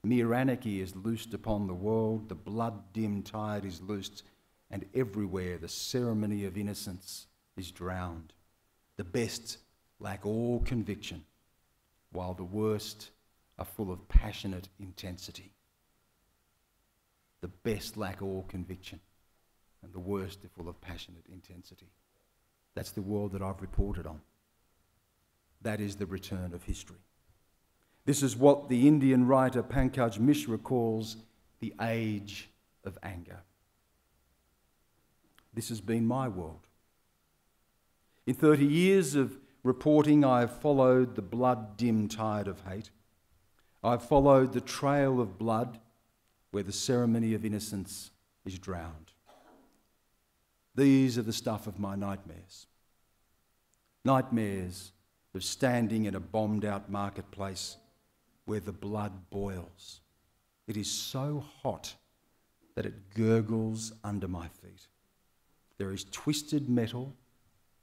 Mere anarchy is loosed upon the world, the blood-dim tide is loosed, and everywhere the ceremony of innocence is drowned. The best lack all conviction, while the worst are full of passionate intensity." The best lack all conviction, and the worst are full of passionate intensity. That's the world that I've reported on. That is the return of history. This is what the Indian writer Pankaj Mishra calls the age of anger. This has been my world. In 30 years of reporting, I have followed the blood-dim tide of hate. I've followed the trail of blood where the ceremony of innocence is drowned. These are the stuff of my nightmares. Nightmares of standing in a bombed-out marketplace where the blood boils. It is so hot that it gurgles under my feet. There is twisted metal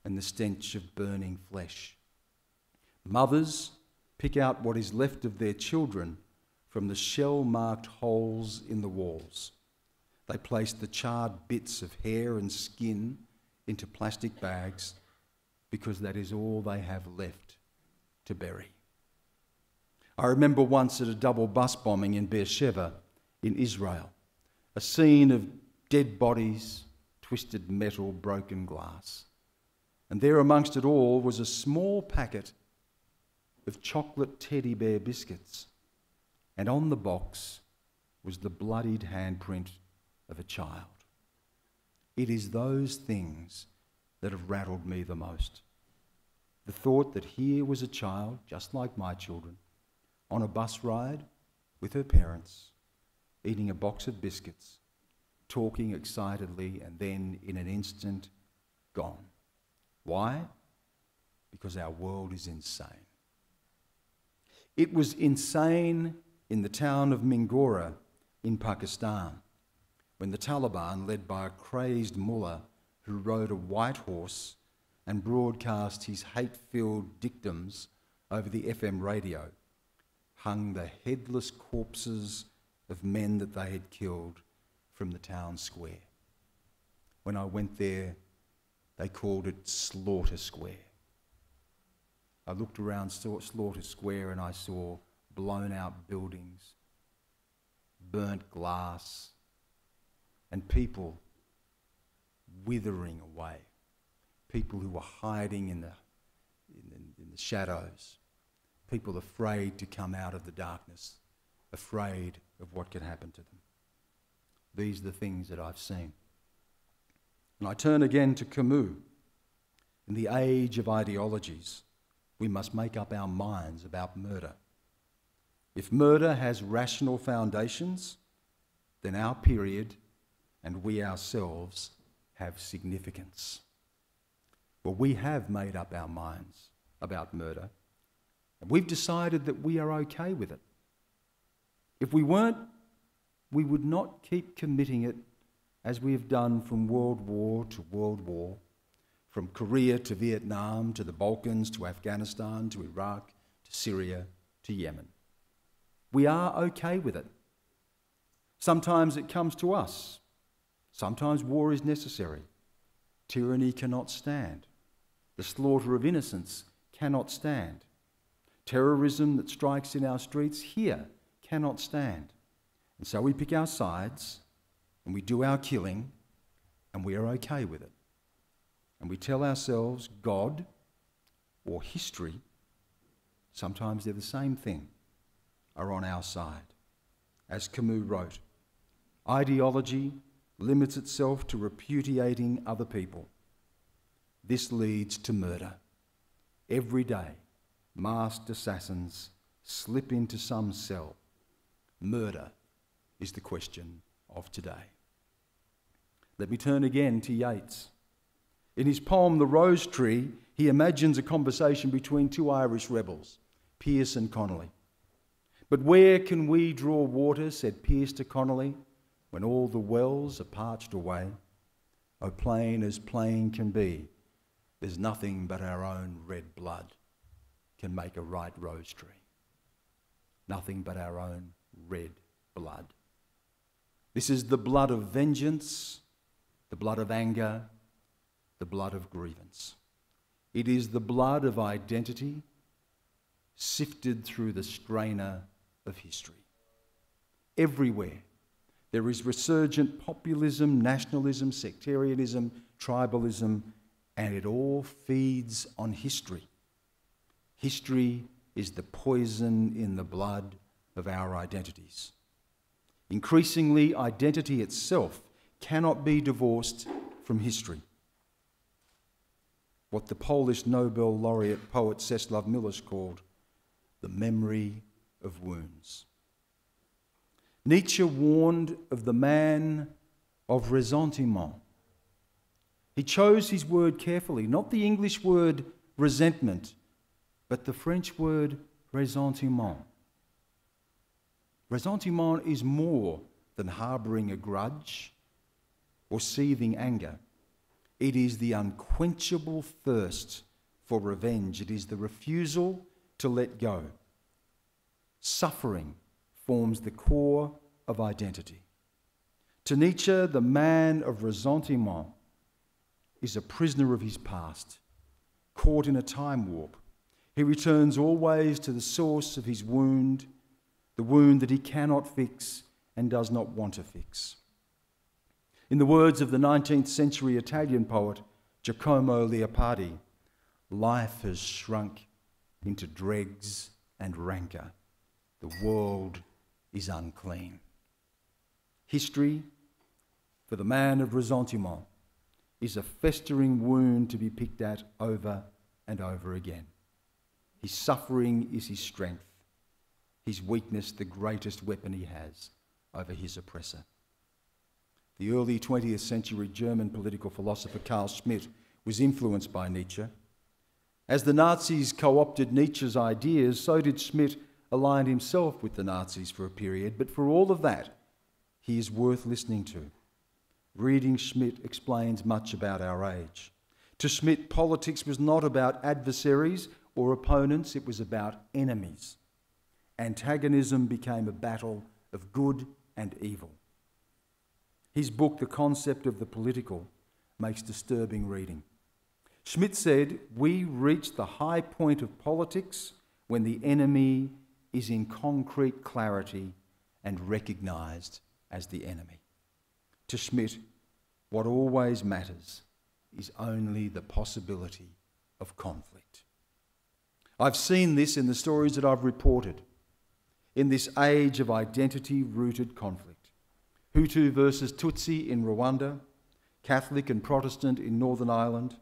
and the stench of burning flesh. Mothers pick out what is left of their children from the shell-marked holes in the walls. They place the charred bits of hair and skin into plastic bags because that is all they have left to bury. I remember once at a double bus bombing in Beersheba in Israel, a scene of dead bodies, twisted metal, broken glass. And there amongst it all was a small packet of chocolate teddy bear biscuits. And on the box was the bloodied handprint of a child. It is those things that have rattled me the most. The thought that here was a child, just like my children, on a bus ride with her parents, eating a box of biscuits, talking excitedly, and then in an instant, gone. Why? Because our world is insane. It was insane in the town of Mingora in Pakistan, when the Taliban, led by a crazed mullah who rode a white horse and broadcast his hate-filled dictums over the FM radio, hung the headless corpses of men that they had killed from the town square. When I went there, they called it Slaughter Square. I looked around Slaughter Square and I saw blown out buildings, burnt glass, and people withering away. People who were hiding in the shadows. People afraid to come out of the darkness, afraid of what could happen to them. These are the things that I've seen. And I turn again to Camus. In the age of ideologies, we must make up our minds about murder. If murder has rational foundations, then our period and we ourselves have significance. Well, we have made up our minds about murder, and we've decided that we are okay with it. If we weren't, we would not keep committing it as we have done from World War to World War, from Korea to Vietnam, to the Balkans, to Afghanistan, to Iraq, to Syria, to Yemen. We are okay with it. Sometimes it comes to us. Sometimes war is necessary. Tyranny cannot stand. The slaughter of innocents cannot stand. Terrorism that strikes in our streets here cannot stand. And so we pick our sides and we do our killing and we are okay with it. And we tell ourselves God or history, sometimes they're the same thing, are on our side. As Camus wrote, ideology limits itself to repudiating other people. This leads to murder. Every day, masked assassins slip into some cell. Murder is the question of today. Let me turn again to Yeats. In his poem, The Rose Tree, he imagines a conversation between two Irish rebels, Pearse and Connolly. But where can we draw water, said Pearse to Connolly, when all the wells are parched away? O plain as plain can be, there's nothing but our own red blood can make a right rose tree. Nothing but our own red blood. This is the blood of vengeance, the blood of anger, the blood of grievance. It is the blood of identity sifted through the strainer of history. Everywhere there is resurgent populism, nationalism, sectarianism, tribalism, and it all feeds on history. History is the poison in the blood of our identities. Increasingly, identity itself cannot be divorced from history. What the Polish Nobel laureate poet Czesław Miłosz called the memory of wounds. Nietzsche warned of the man of ressentiment. He chose his word carefully, not the English word resentment, but the French word ressentiment. Ressentiment is more than harbouring a grudge or seething anger. It is the unquenchable thirst for revenge. It is the refusal to let go. Suffering forms the core of identity. To Nietzsche, the man of ressentiment is a prisoner of his past, caught in a time warp. He returns always to the source of his wound, the wound that he cannot fix and does not want to fix. In the words of the 19th century Italian poet Giacomo Leopardi, life has shrunk into dregs and rancour. The world is unclean. History, for the man of ressentiment, is a festering wound to be picked at over and over again. His suffering is his strength, his weakness the greatest weapon he has over his oppressor. The early 20th century German political philosopher Carl Schmitt was influenced by Nietzsche. As the Nazis co-opted Nietzsche's ideas, so did Schmitt align himself with the Nazis for a period, but for all of that, he is worth listening to. Reading Schmitt explains much about our age. To Schmitt, politics was not about adversaries or opponents, it was about enemies. Antagonism became a battle of good and evil. His book, The Concept of the Political, makes disturbing reading. Schmitt said, "We reach the high point of politics when the enemy is in concrete clarity and recognised as the enemy." To Schmitt, what always matters is only the possibility of conflict. I've seen this in the stories that I've reported, in this age of identity-rooted conflict. Hutu versus Tutsi in Rwanda, Catholic and Protestant in Northern Ireland,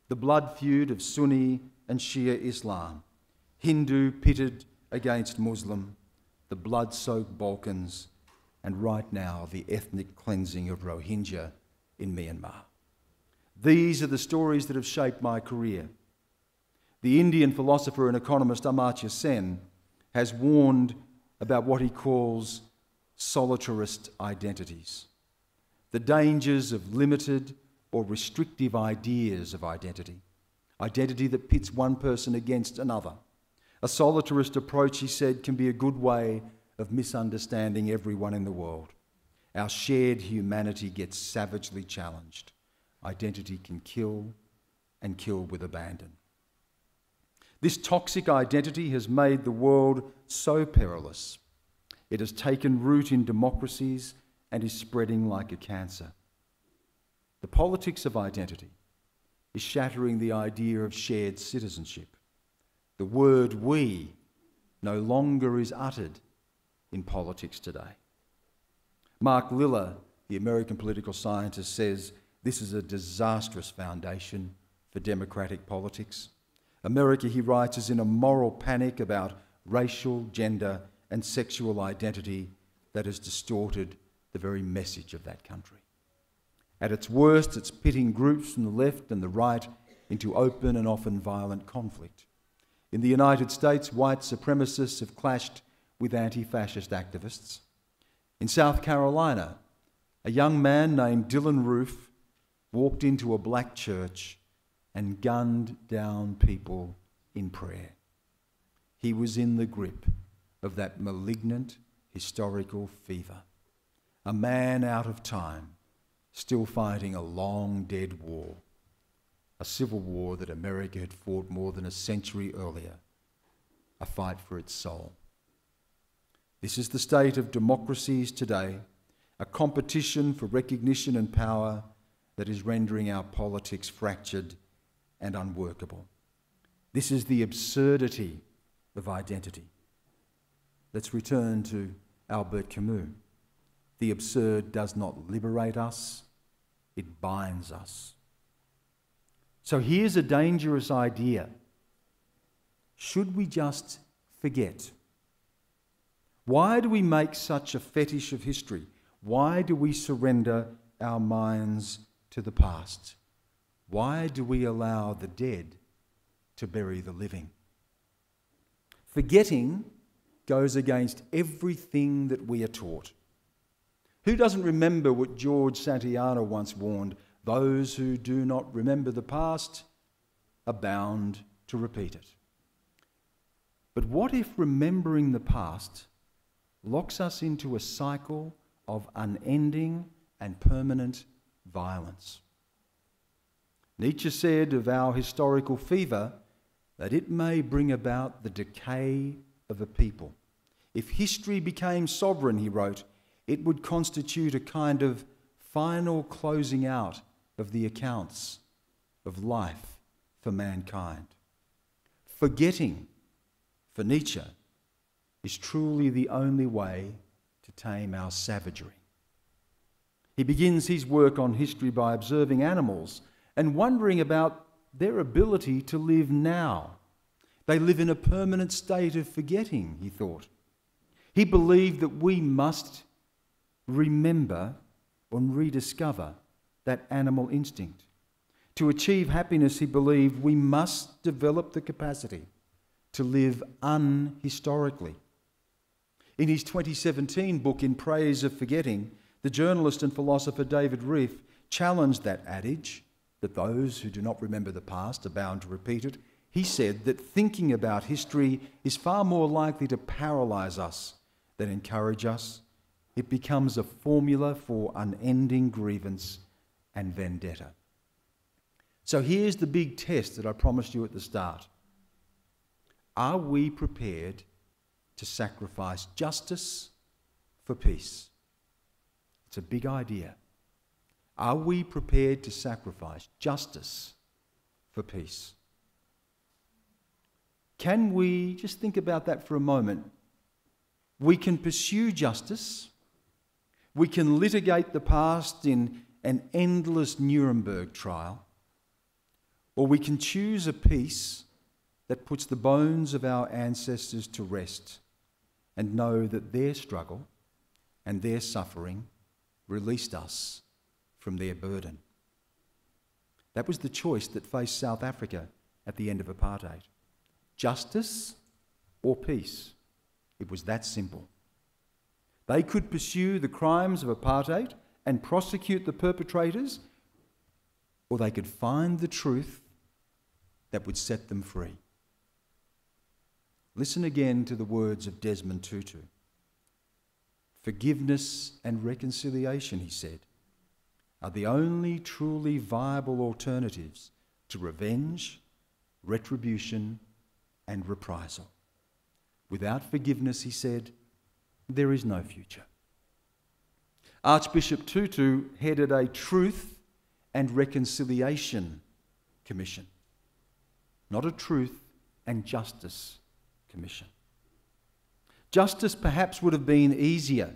the blood feud of Sunni and Shia Islam, Hindu pitted against Muslim, the blood-soaked Balkans, and right now the ethnic cleansing of Rohingya in Myanmar. These are the stories that have shaped my career. The Indian philosopher and economist Amartya Sen has warned about what he calls solitarist identities, the dangers of limited or restrictive ideas of identity, identity that pits one person against another. A solitarist approach, he said, can be a good way of misunderstanding everyone in the world. Our shared humanity gets savagely challenged. Identity can kill, and kill with abandon. This toxic identity has made the world so perilous. It has taken root in democracies and is spreading like a cancer. The politics of identity is shattering the idea of shared citizenship. The word "we" no longer is uttered in politics today. Mark Liller, the American political scientist, says this is a disastrous foundation for democratic politics. America, he writes, is in a moral panic about racial, gender, and sexual identity that has distorted the very message of that country. At its worst, it's pitting groups from the left and the right into open and often violent conflict. In the United States, white supremacists have clashed with anti-fascist activists. In South Carolina, a young man named Dylan Roof walked into a black church and gunned down people in prayer. He was in the grip of that malignant historical fever. A man out of time, still fighting a long dead war, a civil war that America had fought more than a century earlier, a fight for its soul. This is the state of democracies today, a competition for recognition and power that is rendering our politics fractured and unworkable. This is the absurdity of identity. Let's return to Albert Camus. The absurd does not liberate us, it binds us. So here's a dangerous idea. Should we just forget? Why do we make such a fetish of history? Why do we surrender our minds to the past? Why do we allow the dead to bury the living? Forgetting goes against everything that we are taught. Who doesn't remember what George Santayana once warned? Those who do not remember the past are bound to repeat it. But what if remembering the past locks us into a cycle of unending and permanent violence? Nietzsche said of our historical fever that it may bring about the decay of a people. If history became sovereign, he wrote, it would constitute a kind of final closing out of the accounts of life for mankind. Forgetting, for Nietzsche, is truly the only way to tame our savagery. He begins his work on history by observing animals and wondering about their ability to live now. They live in a permanent state of forgetting, he thought. He believed that we must remember and rediscover that animal instinct. To achieve happiness, he believed, we must develop the capacity to live unhistorically. In his 2017 book, In Praise of Forgetting, the journalist and philosopher David Rieff challenged that adage that those who do not remember the past are bound to repeat it. He said that thinking about history is far more likely to paralyse us than encourage us. It becomes a formula for unending grievance and vendetta. So here's the big test that I promised you at the start. Are we prepared to sacrifice justice for peace? It's a big idea. Are we prepared to sacrifice justice for peace? Can we just think about that for a moment? We can pursue justice. We can litigate the past in an endless Nuremberg trial. Or we can choose a peace that puts the bones of our ancestors to rest and know that their struggle and their suffering released us from their burden. That was the choice that faced South Africa at the end of apartheid. Justice or peace. It was that simple. They could pursue the crimes of apartheid and prosecute the perpetrators, or they could find the truth that would set them free. Listen again to the words of Desmond Tutu. Forgiveness and reconciliation, he said, are the only truly viable alternatives to revenge, retribution, and reprisal. Without forgiveness, he said, there is no future. Archbishop Tutu headed a Truth and Reconciliation Commission, not a Truth and Justice Commission. Justice perhaps would have been easier,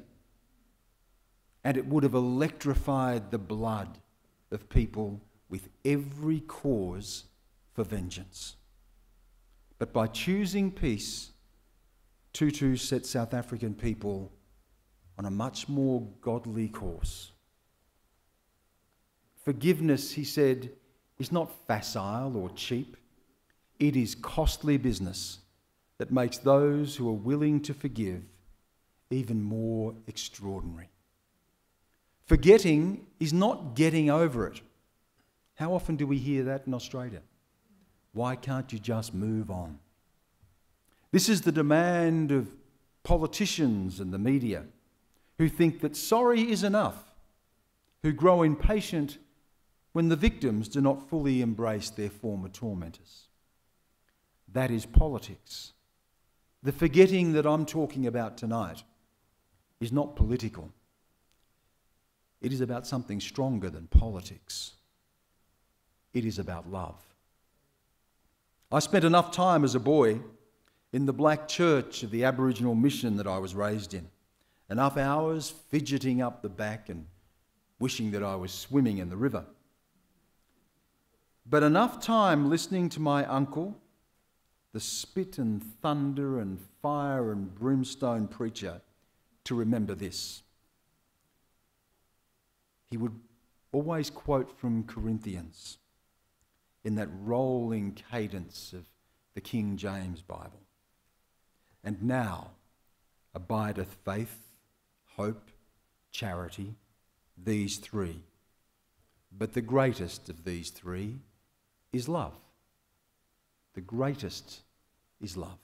and it would have electrified the blood of people with every cause for vengeance. But by choosing peace, Tutu set South African people on a much more godly course. Forgiveness, he said, is not facile or cheap. It is costly business that makes those who are willing to forgive even more extraordinary. Forgetting is not getting over it. How often do we hear that in Australia? Why can't you just move on? This is the demand of politicians and the media who think that sorry is enough, who grow impatient when the victims do not fully embrace their former tormentors. That is politics. The forgetting that I'm talking about tonight is not political. It is about something stronger than politics. It is about love. I spent enough time as a boy in the black church of the Aboriginal mission that I was raised in. Enough hours fidgeting up the back and wishing that I was swimming in the river. But enough time listening to my uncle, the spit and thunder and fire and brimstone preacher, to remember this. He would always quote from Corinthians in that rolling cadence of the King James Bible. And now abideth faith, hope, charity, these three. But the greatest of these three is love. The greatest is love.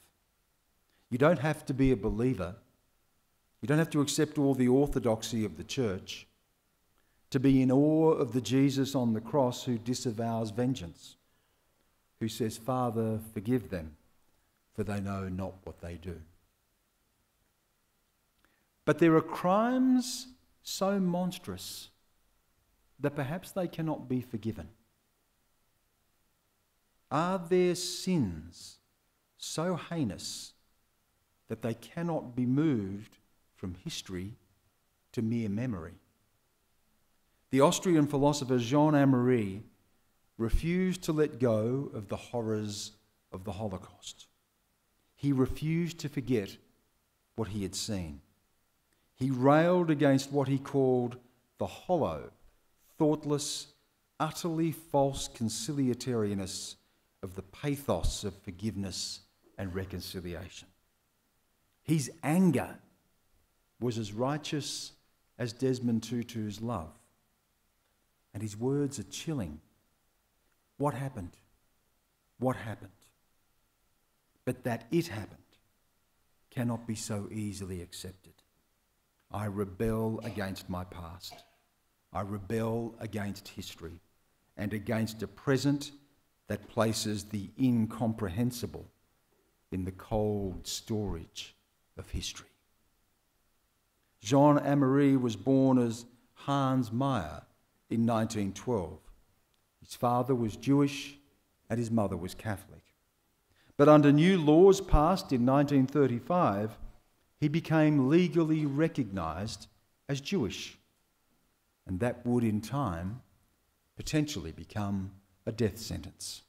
You don't have to be a believer. You don't have to accept all the orthodoxy of the church to be in awe of the Jesus on the cross who disavows vengeance, who says, Father, forgive them, for they know not what they do. But there are crimes so monstrous that perhaps they cannot be forgiven. Are there sins so heinous that they cannot be moved from history to mere memory? The Austrian philosopher Jean Amery refused to let go of the horrors of the Holocaust. He refused to forget what he had seen. He railed against what he called the hollow, thoughtless, utterly false conciliatoriness of the pathos of forgiveness and reconciliation. His anger was as righteous as Desmond Tutu's love. And his words are chilling. What happened? What happened? But that it happened cannot be so easily accepted. I rebel against my past. I rebel against history and against a present that places the incomprehensible in the cold storage of history. Jean Amery was born as Hans Meyer in 1912. His father was Jewish and his mother was Catholic. But under new laws passed in 1935, he became legally recognised as Jewish, and that would in time potentially become a death sentence.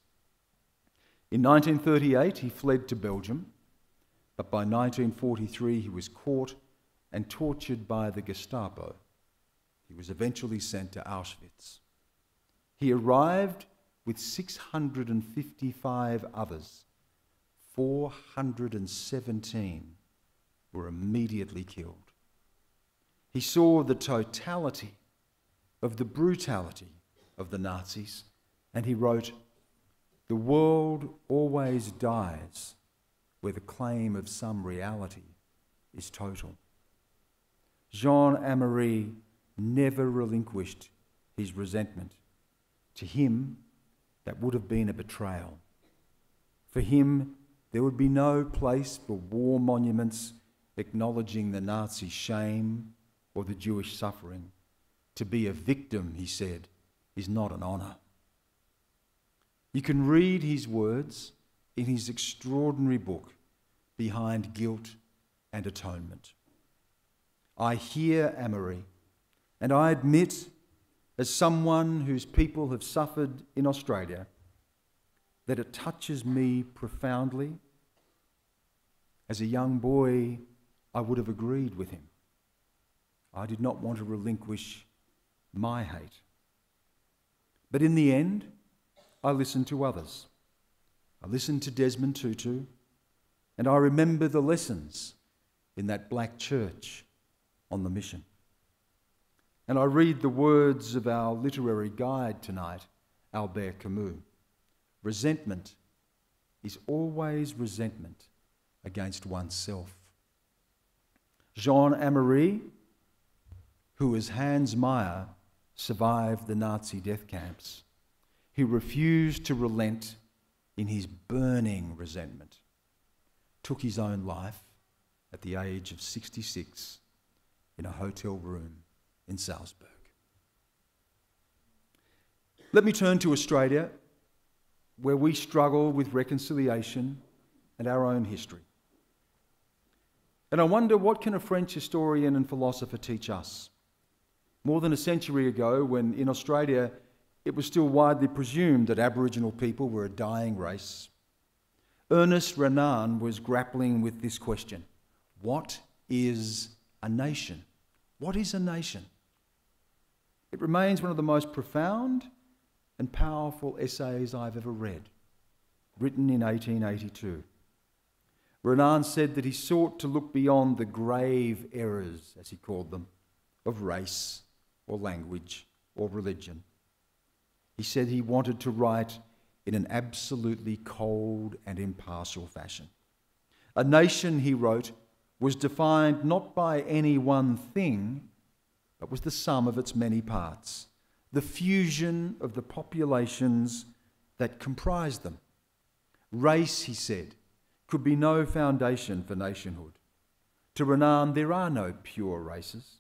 In 1938 he fled to Belgium, but by 1943 he was caught and tortured by the Gestapo. He was eventually sent to Auschwitz. He arrived with 655 others. 417 were immediately killed. He saw the totality of the brutality of the Nazis, and he wrote, "The world always dies where the claim of some reality is total." Jean Amery never relinquished his resentment. To him, that would have been a betrayal. For him, there would be no place for war monuments acknowledging the Nazi shame or the Jewish suffering. To be a victim, he said, is not an honour. You can read his words in his extraordinary book, Behind Guilt and Atonement. I hear Amery, and I admit, as someone whose people have suffered in Australia, that it touches me profoundly. As a young boy, I would have agreed with him. I did not want to relinquish my hate. But in the end, I listened to others. I listened to Desmond Tutu, and I remember the lessons in that black church on the mission. And I read the words of our literary guide tonight, Albert Camus. Resentment is always resentment against oneself. Jean Amery, who as Hans Meyer survived the Nazi death camps, he refused to relent in his burning resentment, took his own life at the age of 66 in a hotel room in Salzburg. Let me turn to Australia where we struggle with reconciliation and our own history. And I wonder, what can a French historian and philosopher teach us? More than a century ago, when in Australia it was still widely presumed that Aboriginal people were a dying race, Ernest Renan was grappling with this question: what is a nation? What is a nation? It remains one of the most profound and powerful essays I've ever read, written in 1882. Renan said that he sought to look beyond the grave errors, as he called them, of race or language or religion. He said he wanted to write in an absolutely cold and impartial fashion. A nation, he wrote, was defined not by any one thing, but was the sum of its many parts, the fusion of the populations that comprised them. Race, he said, could be no foundation for nationhood. To Renan, there are no pure races.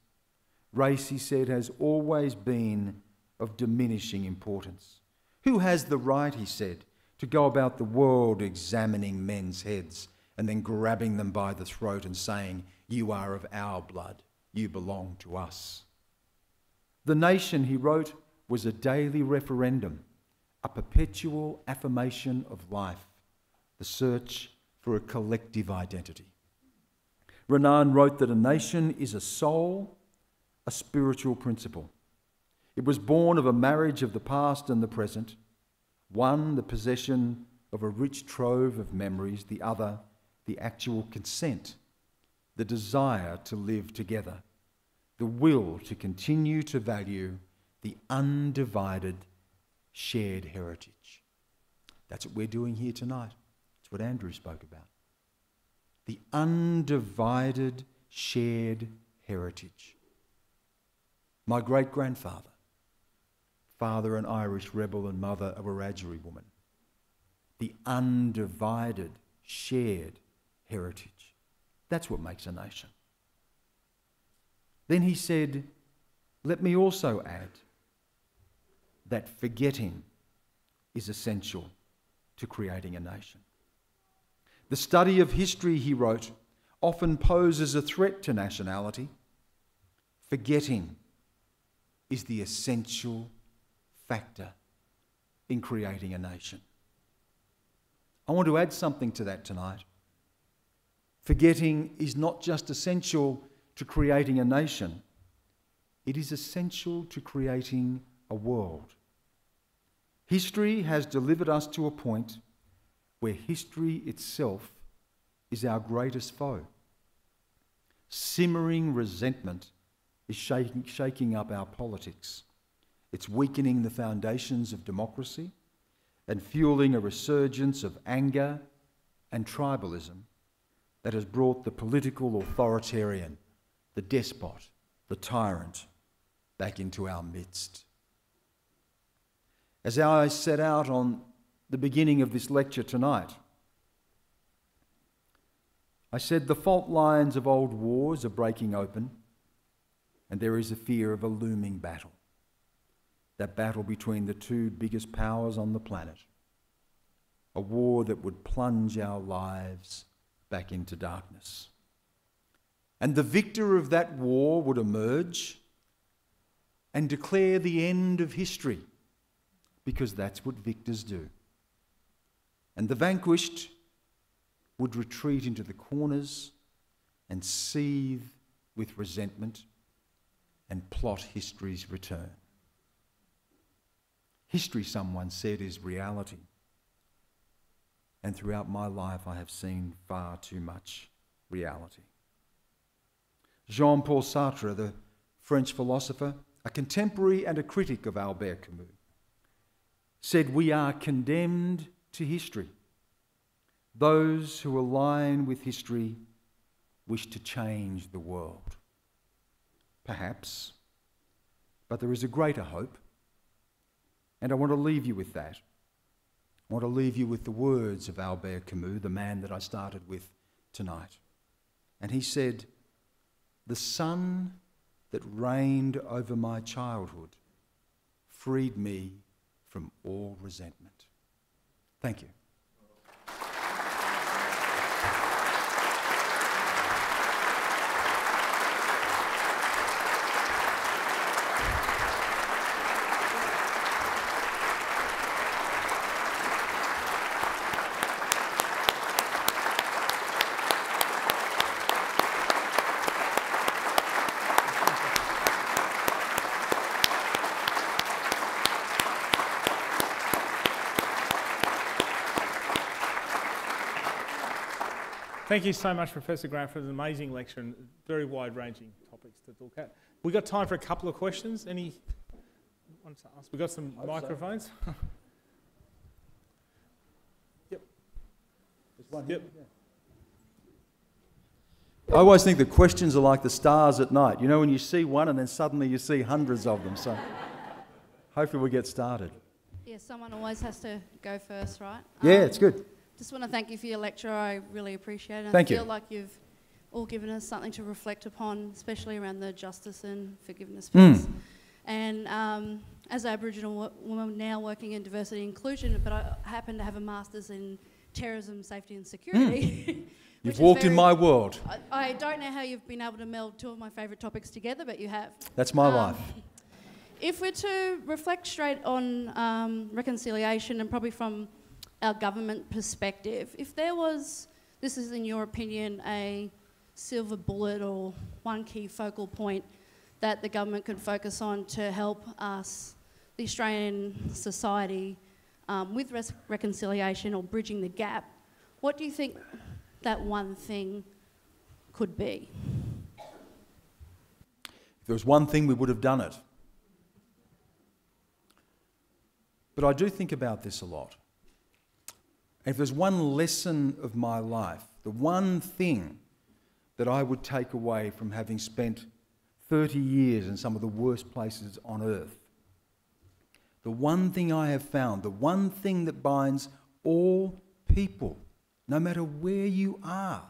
Race, he said, has always been of diminishing importance. Who has the right, he said, to go about the world examining men's heads and then grabbing them by the throat and saying, "You are of our blood, you belong to us"? The nation, he wrote, was a daily referendum, a perpetual affirmation of life, the search for a collective identity. Renan wrote that a nation is a soul, a spiritual principle. It was born of a marriage of the past and the present, one the possession of a rich trove of memories, the other the actual consent, the desire to live together, the will to continue to value the undivided shared heritage. That's what we're doing here tonight. It's what Andrew spoke about. The undivided shared heritage. My great-grandfather, father an Irish rebel and mother a Wiradjuri woman. The undivided shared heritage. That's what makes a nation. Then he said, let me also add that forgetting is essential to creating a nation. The study of history, he wrote, often poses a threat to nationality. Forgetting is the essential factor in creating a nation. I want to add something to that tonight. Forgetting is not just essential to creating a nation, it is essential to creating a world. History has delivered us to a point where history itself is our greatest foe. Simmering resentment is shaking up our politics. It's weakening the foundations of democracy and fueling a resurgence of anger and tribalism that has brought the political authoritarian, the despot, the tyrant back into our midst. As I set out on the beginning of this lecture tonight, I said the fault lines of old wars are breaking open and there is a fear of a looming battle. That battle between the two biggest powers on the planet. A war that would plunge our lives back into darkness. And the victor of that war would emerge and declare the end of history, because that's what victors do. And the vanquished would retreat into the corners and seethe with resentment and plot history's return. History, someone said, is reality. And throughout my life, I have seen far too much reality. Jean-Paul Sartre, the French philosopher, a contemporary and a critic of Albert Camus, said, "We are condemned to history. Those who align with history wish to change the world." Perhaps, but there is a greater hope. And I want to leave you with that. I want to leave you with the words of Albert Camus, the man that I started with tonight. And he said, "The sun that reigned over my childhood freed me from all resentment." Thank you. Thank you so much, Professor Graham, for an amazing lecture and very wide-ranging topics to look at. We've got time for a couple of questions. Any want to ask? We've got some microphones. Yep. There's one Yep. here, yeah. I always think the questions are like the stars at night. You know, when you see one and then suddenly you see hundreds of them. So hopefully we'll get started. Yeah, someone always has to go first, right? Yeah, it's good. Just want to thank you for your lecture. I really appreciate it. Thank you. I feel like you've all given us something to reflect upon, especially around the justice and forgiveness piece. And as an Aboriginal woman now working in diversity and inclusion, but I happen to have a master's in terrorism, safety and security. You've walked in my world. I don't know how you've been able to meld two of my favourite topics together, but you have. That's my life. If we're to reflect straight on reconciliation and probably from our government perspective, if there was, this is in your opinion, a silver bullet or one key focal point that the government could focus on to help us, the Australian society, with reconciliation or bridging the gap, what do you think that one thing could be? If there was one thing, we would have done it. But I do think about this a lot. And if there's one lesson of my life, the one thing that I would take away from having spent 30 years in some of the worst places on earth, the one thing I have found, the one thing that binds all people, no matter where you are,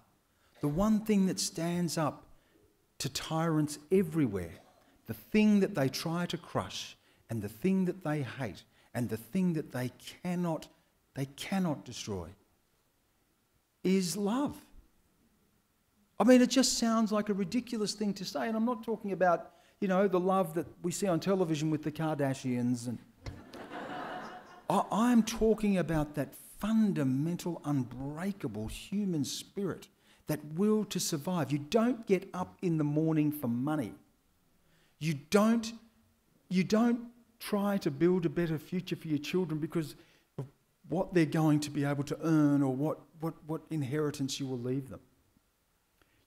the one thing that stands up to tyrants everywhere, the thing that they try to crush, and the thing that they hate, and the thing that they cannot destroy, is love. I mean, it just sounds like a ridiculous thing to say, and I'm not talking about, you know, the love that we see on television with the Kardashians, and I'm talking about that fundamental, unbreakable human spirit, that will to survive. You don't get up in the morning for money. You don't try to build a better future for your children because of what they're going to be able to earn or what inheritance you will leave them.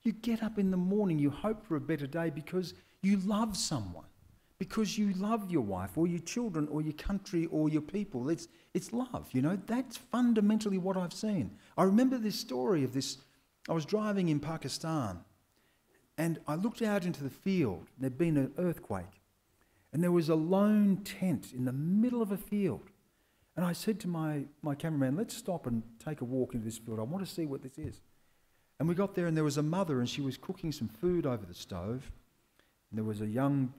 You get up in the morning, you hope for a better day because you love someone, because you love your wife or your children or your country or your people. It's love, you know. That's fundamentally what I've seen. I remember this story of this. I was driving in Pakistan and I looked out into the field. There'd been an earthquake and there was a lone tent in the middle of a field. And I said to my cameraman, let's stop and take a walk into this field. I want to see what this is. And we got there and there was a mother and she was cooking some food over the stove. And there was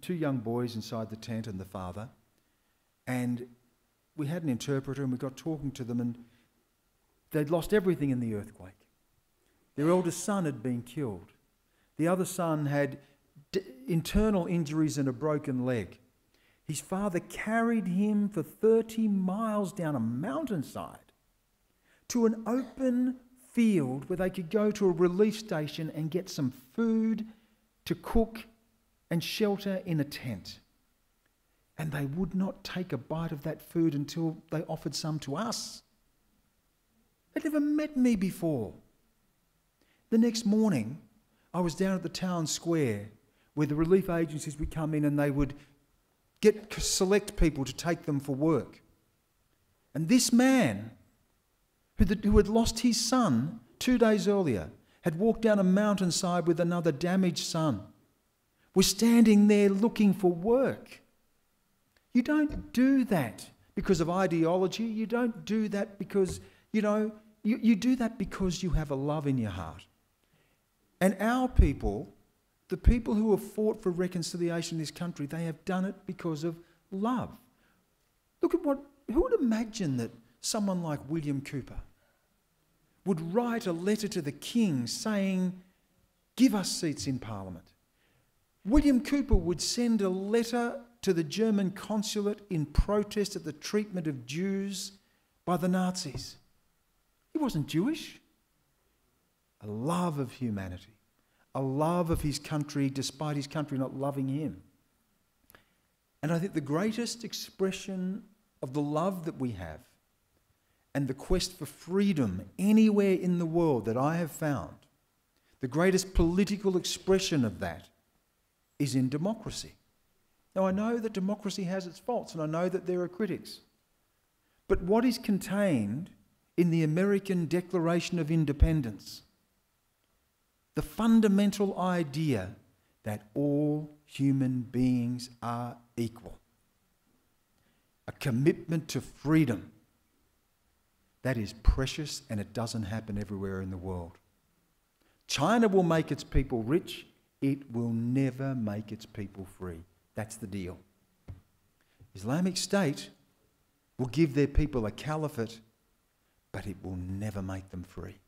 two young boys inside the tent and the father. And we had an interpreter and we got talking to them and they'd lost everything in the earthquake. Their eldest son had been killed. The other son had internal injuries and a broken leg. His father carried him for 30 miles down a mountainside to an open field where they could go to a relief station and get some food to cook and shelter in a tent. And they would not take a bite of that food until they offered some to us. They'd never met me before. The next morning, I was down at the town square where the relief agencies would come in and they would select people to take them for work. And this man, who had lost his son 2 days earlier, had walked down a mountainside with another damaged son, was standing there looking for work. You don't do that because of ideology. You don't do that because, you do that because you have a love in your heart. And our people, the people who have fought for reconciliation in this country, they have done it because of love. Look at who would imagine that someone like William Cooper would write a letter to the king saying, give us seats in Parliament. William Cooper would send a letter to the German consulate in protest at the treatment of Jews by the Nazis. He wasn't Jewish. A love of humanity, a love of his country despite his country not loving him. And I think the greatest expression of the love that we have and the quest for freedom anywhere in the world that I have found, the greatest political expression of that is in democracy. Now, I know that democracy has its faults, and I know that there are critics. But what is contained in the American Declaration of Independence, the fundamental idea that all human beings are equal, a commitment to freedom, that is precious, and it doesn't happen everywhere in the world. China will make its people rich. It will never make its people free. That's the deal. Islamic State will give their people a caliphate, but it will never make them free.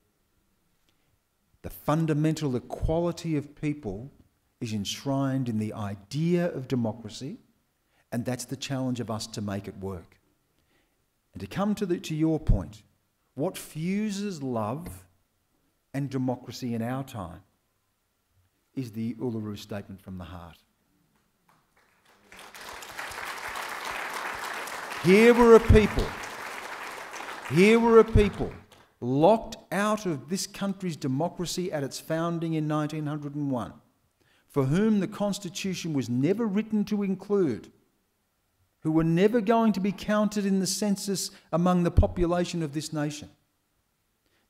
The fundamental equality of people is enshrined in the idea of democracy, and that's the challenge of us to make it work. And to come to your point, what fuses love and democracy in our time is the Uluru Statement from the Heart. Here were a people locked out of this country's democracy at its founding in 1901, for whom the Constitution was never written to include, who were never going to be counted in the census among the population of this nation.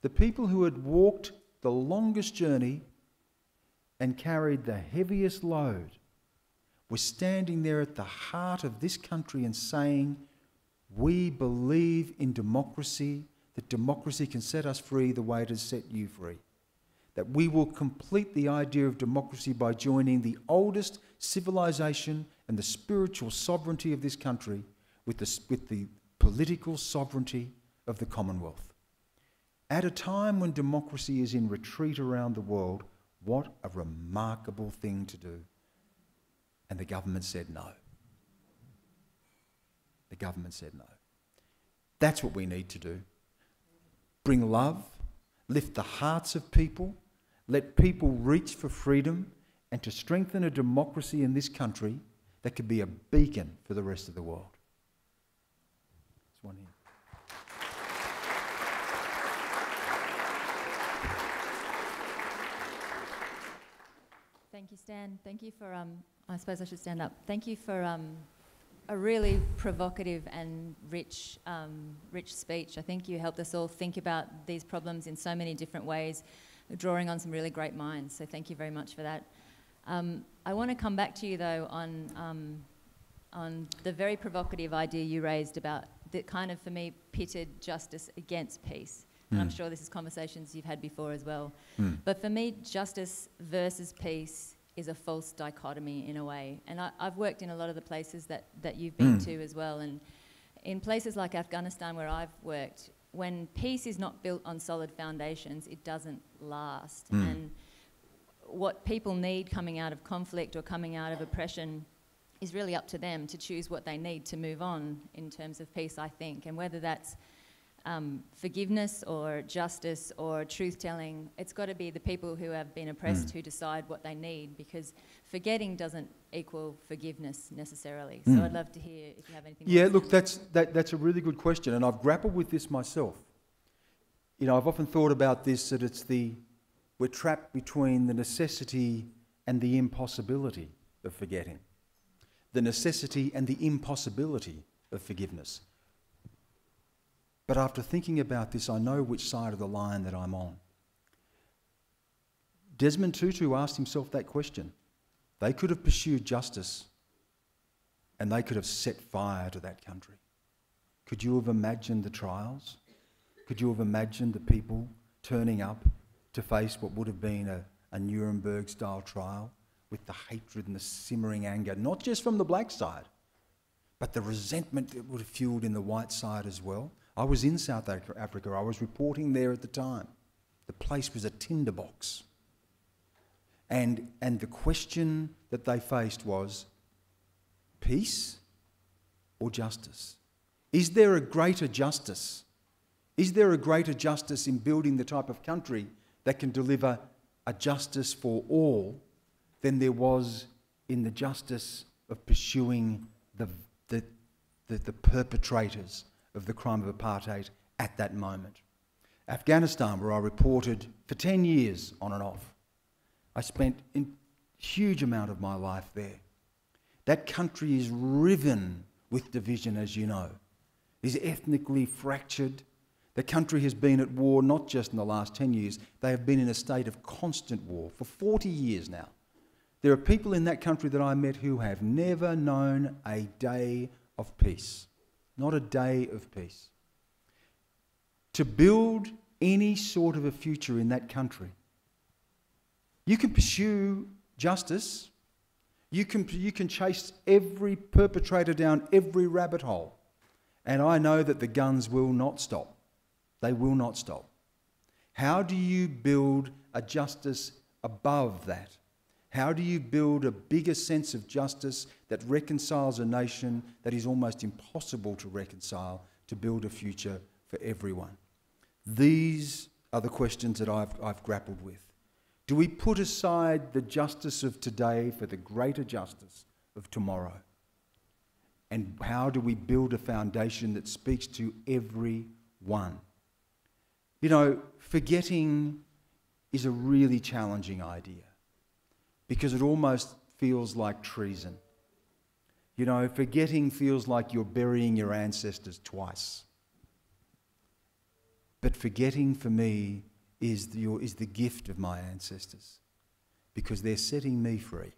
The people who had walked the longest journey and carried the heaviest load were standing there at the heart of this country and saying, we believe in democracy, that democracy can set us free the way it has set you free. That we will complete the idea of democracy by joining the oldest civilization and the spiritual sovereignty of this country with the political sovereignty of the Commonwealth. At a time when democracy is in retreat around the world, what a remarkable thing to do. And the government said no. The government said no. That's what we need to do. Bring love, lift the hearts of people, let people reach for freedom, and to strengthen a democracy in this country that could be a beacon for the rest of the world. There's one here. Thank you, Stan. Thank you for, I suppose I should stand up. Thank you for a really provocative and rich speech. I think you helped us all think about these problems in so many different ways, drawing on some really great minds. So thank you very much for that. I want to come back to you, though, on the very provocative idea you raised about that kind of, for me, pitted justice against peace. And I'm sure this is conversations you've had before as well. But for me, justice versus peace is a false dichotomy in a way. And I've worked in a lot of the places that you've been to as well. And in places like Afghanistan where I've worked, when peace is not built on solid foundations, it doesn't last. And what people need coming out of conflict or coming out of oppression is really up to them to choose what they need to move on in terms of peace, I think. And whether that's forgiveness or justice or truth-telling, it's got to be the people who have been oppressed who decide what they need, because forgetting doesn't equal forgiveness necessarily. So I'd love to hear if you have anything. Yeah, look, that's a really good question, and I've grappled with this myself. You know, I've often thought about this, that we're trapped between the necessity and the impossibility of forgetting. The necessity and the impossibility of forgiveness. But after thinking about this, I know which side of the line that I'm on. Desmond Tutu asked himself that question. They could have pursued justice and they could have set fire to that country. Could you have imagined the trials? Could you have imagined the people turning up to face what would have been a Nuremberg-style trial with the hatred and the simmering anger, not just from the black side, but the resentment that would have fueled in the white side as well? I was in South Africa. I was reporting there at the time. The place was a tinderbox. And the question that they faced was, peace or justice? Is there a greater justice? Is there a greater justice in building the type of country that can deliver a justice for all than there was in the justice of pursuing the perpetrators of the crime of apartheid at that moment? Afghanistan, where I reported for 10 years on and off. I spent a huge amount of my life there. That country is riven with division, as you know. It is ethnically fractured. The country has been at war not just in the last 10 years, they have been in a state of constant war for 40 years now. There are people in that country that I met who have never known a day of peace. Not a day of peace. To build any sort of a future in that country, you can pursue justice, you can chase every perpetrator down every rabbit hole, and I know that the guns will not stop. They will not stop. How do you build a justice above that? How do you build a bigger sense of justice that reconciles a nation that is almost impossible to reconcile, to build a future for everyone? These are the questions that I've grappled with. Do we put aside the justice of today for the greater justice of tomorrow? And how do we build a foundation that speaks to everyone? You know, forgetting is a really challenging idea because it almost feels like treason. You know, forgetting feels like you're burying your ancestors twice. But forgetting for me is the gift of my ancestors because they're setting me free.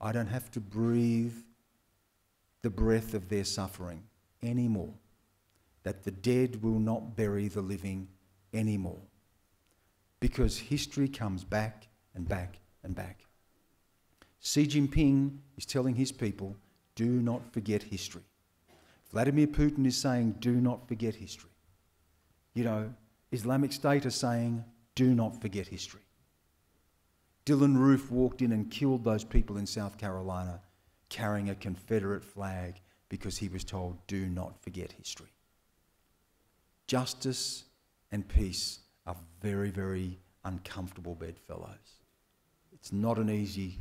I don't have to breathe the breath of their suffering anymore. That the dead will not bury the living anymore. Because history comes back and back and back. Xi Jinping is telling his people, do not forget history. Vladimir Putin is saying, do not forget history. You know, Islamic State are saying, do not forget history. Dylan Roof walked in and killed those people in South Carolina carrying a Confederate flag because he was told, do not forget history. Justice and peace are very, very uncomfortable bedfellows. It's not an easy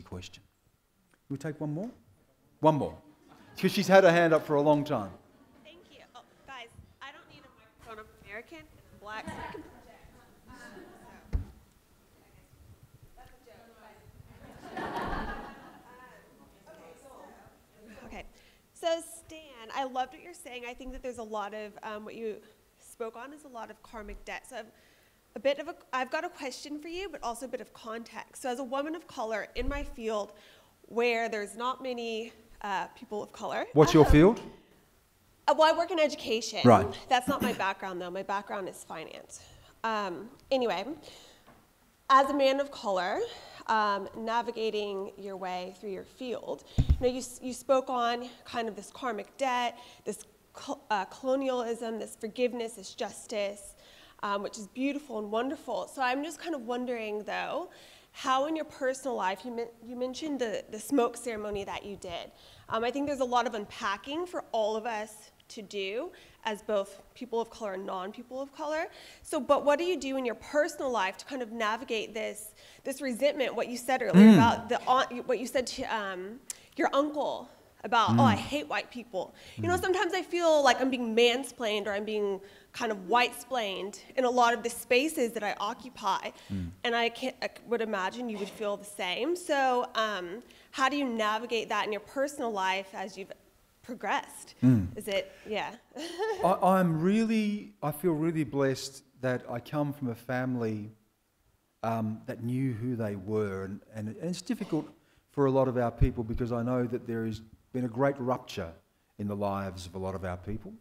question. We'll take one more? One more. Because she's had her hand up for a long time. Thank you. Oh, guys, I don't need a microphone. I'm American and I'm black, so I can project. Okay. So Stan, I loved what you're saying. I think that there's a lot of what you spoke on is a lot of karmic debt. So I've got a question for you, but also a bit of context. So as a woman of color in my field, where there's not many people of color. What's your field? Well, I work in education. Right. That's not my background, though. My background is finance. Anyway, as a man of color, navigating your way through your field, you spoke on kind of this karmic debt, this colonialism, this forgiveness, this justice, which is beautiful and wonderful. So I'm just kind of wondering, though, how in your personal life, you mentioned the smoke ceremony that you did. I think there's a lot of unpacking for all of us to do as both people of color and non-people of color. So, but what do you do in your personal life to kind of navigate this resentment, what you said earlier about what you said to your uncle about, oh, I hate white people. You know, sometimes I feel like I'm being mansplained or I'm being kind of white-splained in a lot of the spaces that I occupy. And I would imagine you would feel the same. So how do you navigate that in your personal life as you've progressed? Is it, yeah. I feel really blessed that I come from a family that knew who they were. And it's difficult for a lot of our people because I know that there has been a great rupture in the lives of a lot of our people.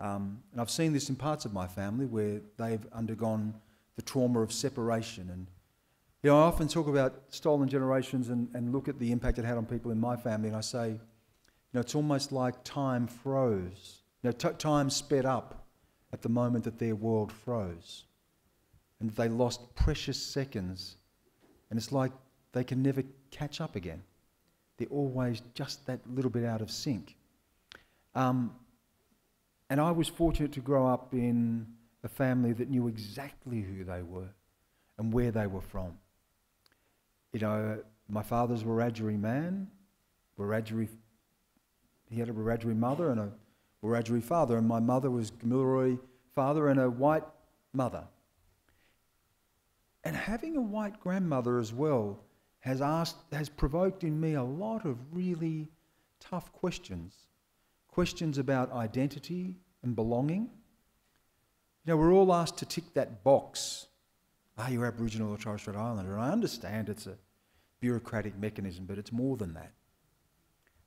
And I've seen this in parts of my family where they've undergone the trauma of separation. And you know, I often talk about stolen generations and look at the impact it had on people in my family, and I say, you know, it's almost like time froze Time sped up at the moment that their world froze. And they lost precious seconds. And it's like they can never catch up again. They're always just that little bit out of sync. And I was fortunate to grow up in a family that knew exactly who they were and where they were from. My father's a Wiradjuri man. He had a Wiradjuri mother and a Wiradjuri father, and my mother was Gamilaroi father and a white mother. And having a white grandmother as well has provoked in me a lot of really tough questions. Questions about identity and belonging. We're all asked to tick that box. Are you Aboriginal or Torres Strait Islander? And I understand it's a bureaucratic mechanism, but it's more than that.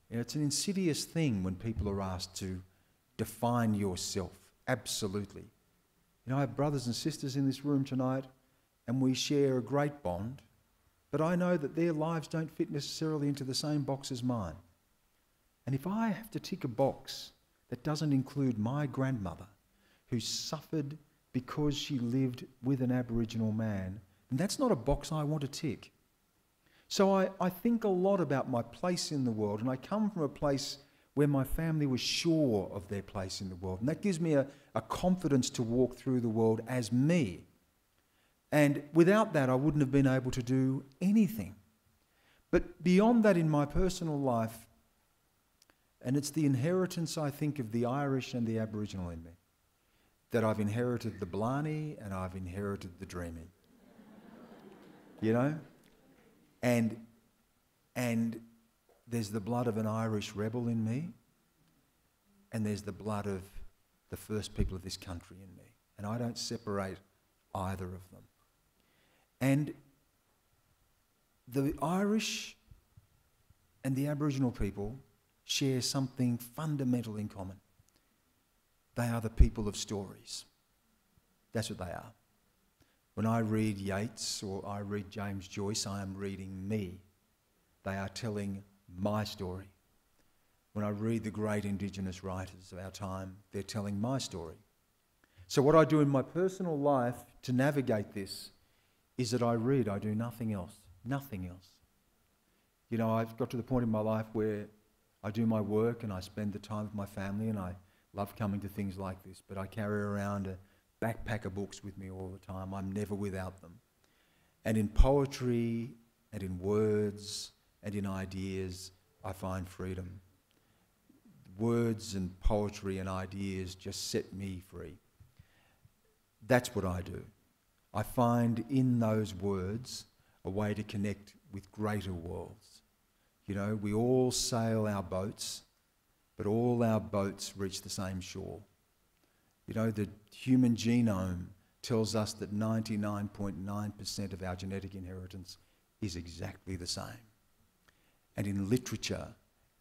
It's an insidious thing when people are asked to define yourself, absolutely. I have brothers and sisters in this room tonight, and we share a great bond, but I know that their lives don't fit necessarily into the same box as mine. And if I have to tick a box that doesn't include my grandmother, who suffered because she lived with an Aboriginal man, and that's not a box I want to tick. So I think a lot about my place in the world, and I come from a place where my family was sure of their place in the world. And that gives me a confidence to walk through the world as me. And without that, I wouldn't have been able to do anything. But beyond that in my personal life, and it's the inheritance, I think, of the Irish and the Aboriginal in me, that I've inherited the Blarney and I've inherited the dreaming. And there's the blood of an Irish rebel in me, and there's the blood of the first people of this country in me. And I don't separate either of them. And the Irish and the Aboriginal people share something fundamental in common. They are the people of stories. That's what they are. When I read Yeats or I read James Joyce, I am reading me. They are telling my story. When I read the great Indigenous writers of our time, they're telling my story. So what I do in my personal life to navigate this is that I read. I do nothing else. Nothing else. I've got to the point in my life where I do my work and I spend the time with my family, and I love coming to things like this, but I carry around a backpack of books with me all the time. I'm never without them. And in poetry and in words and in ideas, I find freedom. Words and poetry and ideas just set me free. That's what I do. I find in those words a way to connect with greater worlds. We all sail our boats, but all our boats reach the same shore. The human genome tells us that 99.9% of our genetic inheritance is exactly the same. And in literature,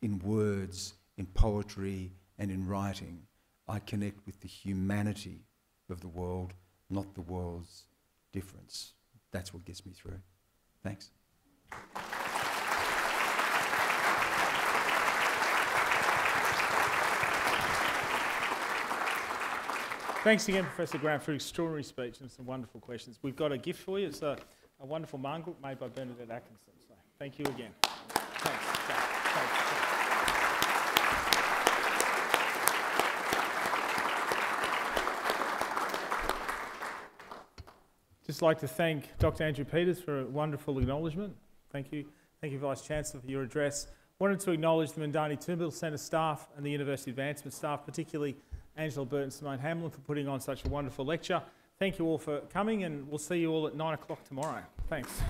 in words, in poetry, and in writing, I connect with the humanity of the world, not the world's difference. That's what gets me through. Thanks. Thanks again, Professor Grant, for an extraordinary speech and some wonderful questions. We've got a gift for you. It's a wonderful mangrel made by Bernadette Atkinson. So thank you again. Thanks. Just like to thank Dr. Andrew Peters for a wonderful acknowledgement. Thank you. Thank you, Vice-Chancellor, for your address. Wanted to acknowledge the Mandani Toombul Centre staff and the University Advancement staff, particularly Angela Burt and Simone Hamlin, for putting on such a wonderful lecture. Thank you all for coming, and we'll see you all at 9 o'clock tomorrow. Thanks.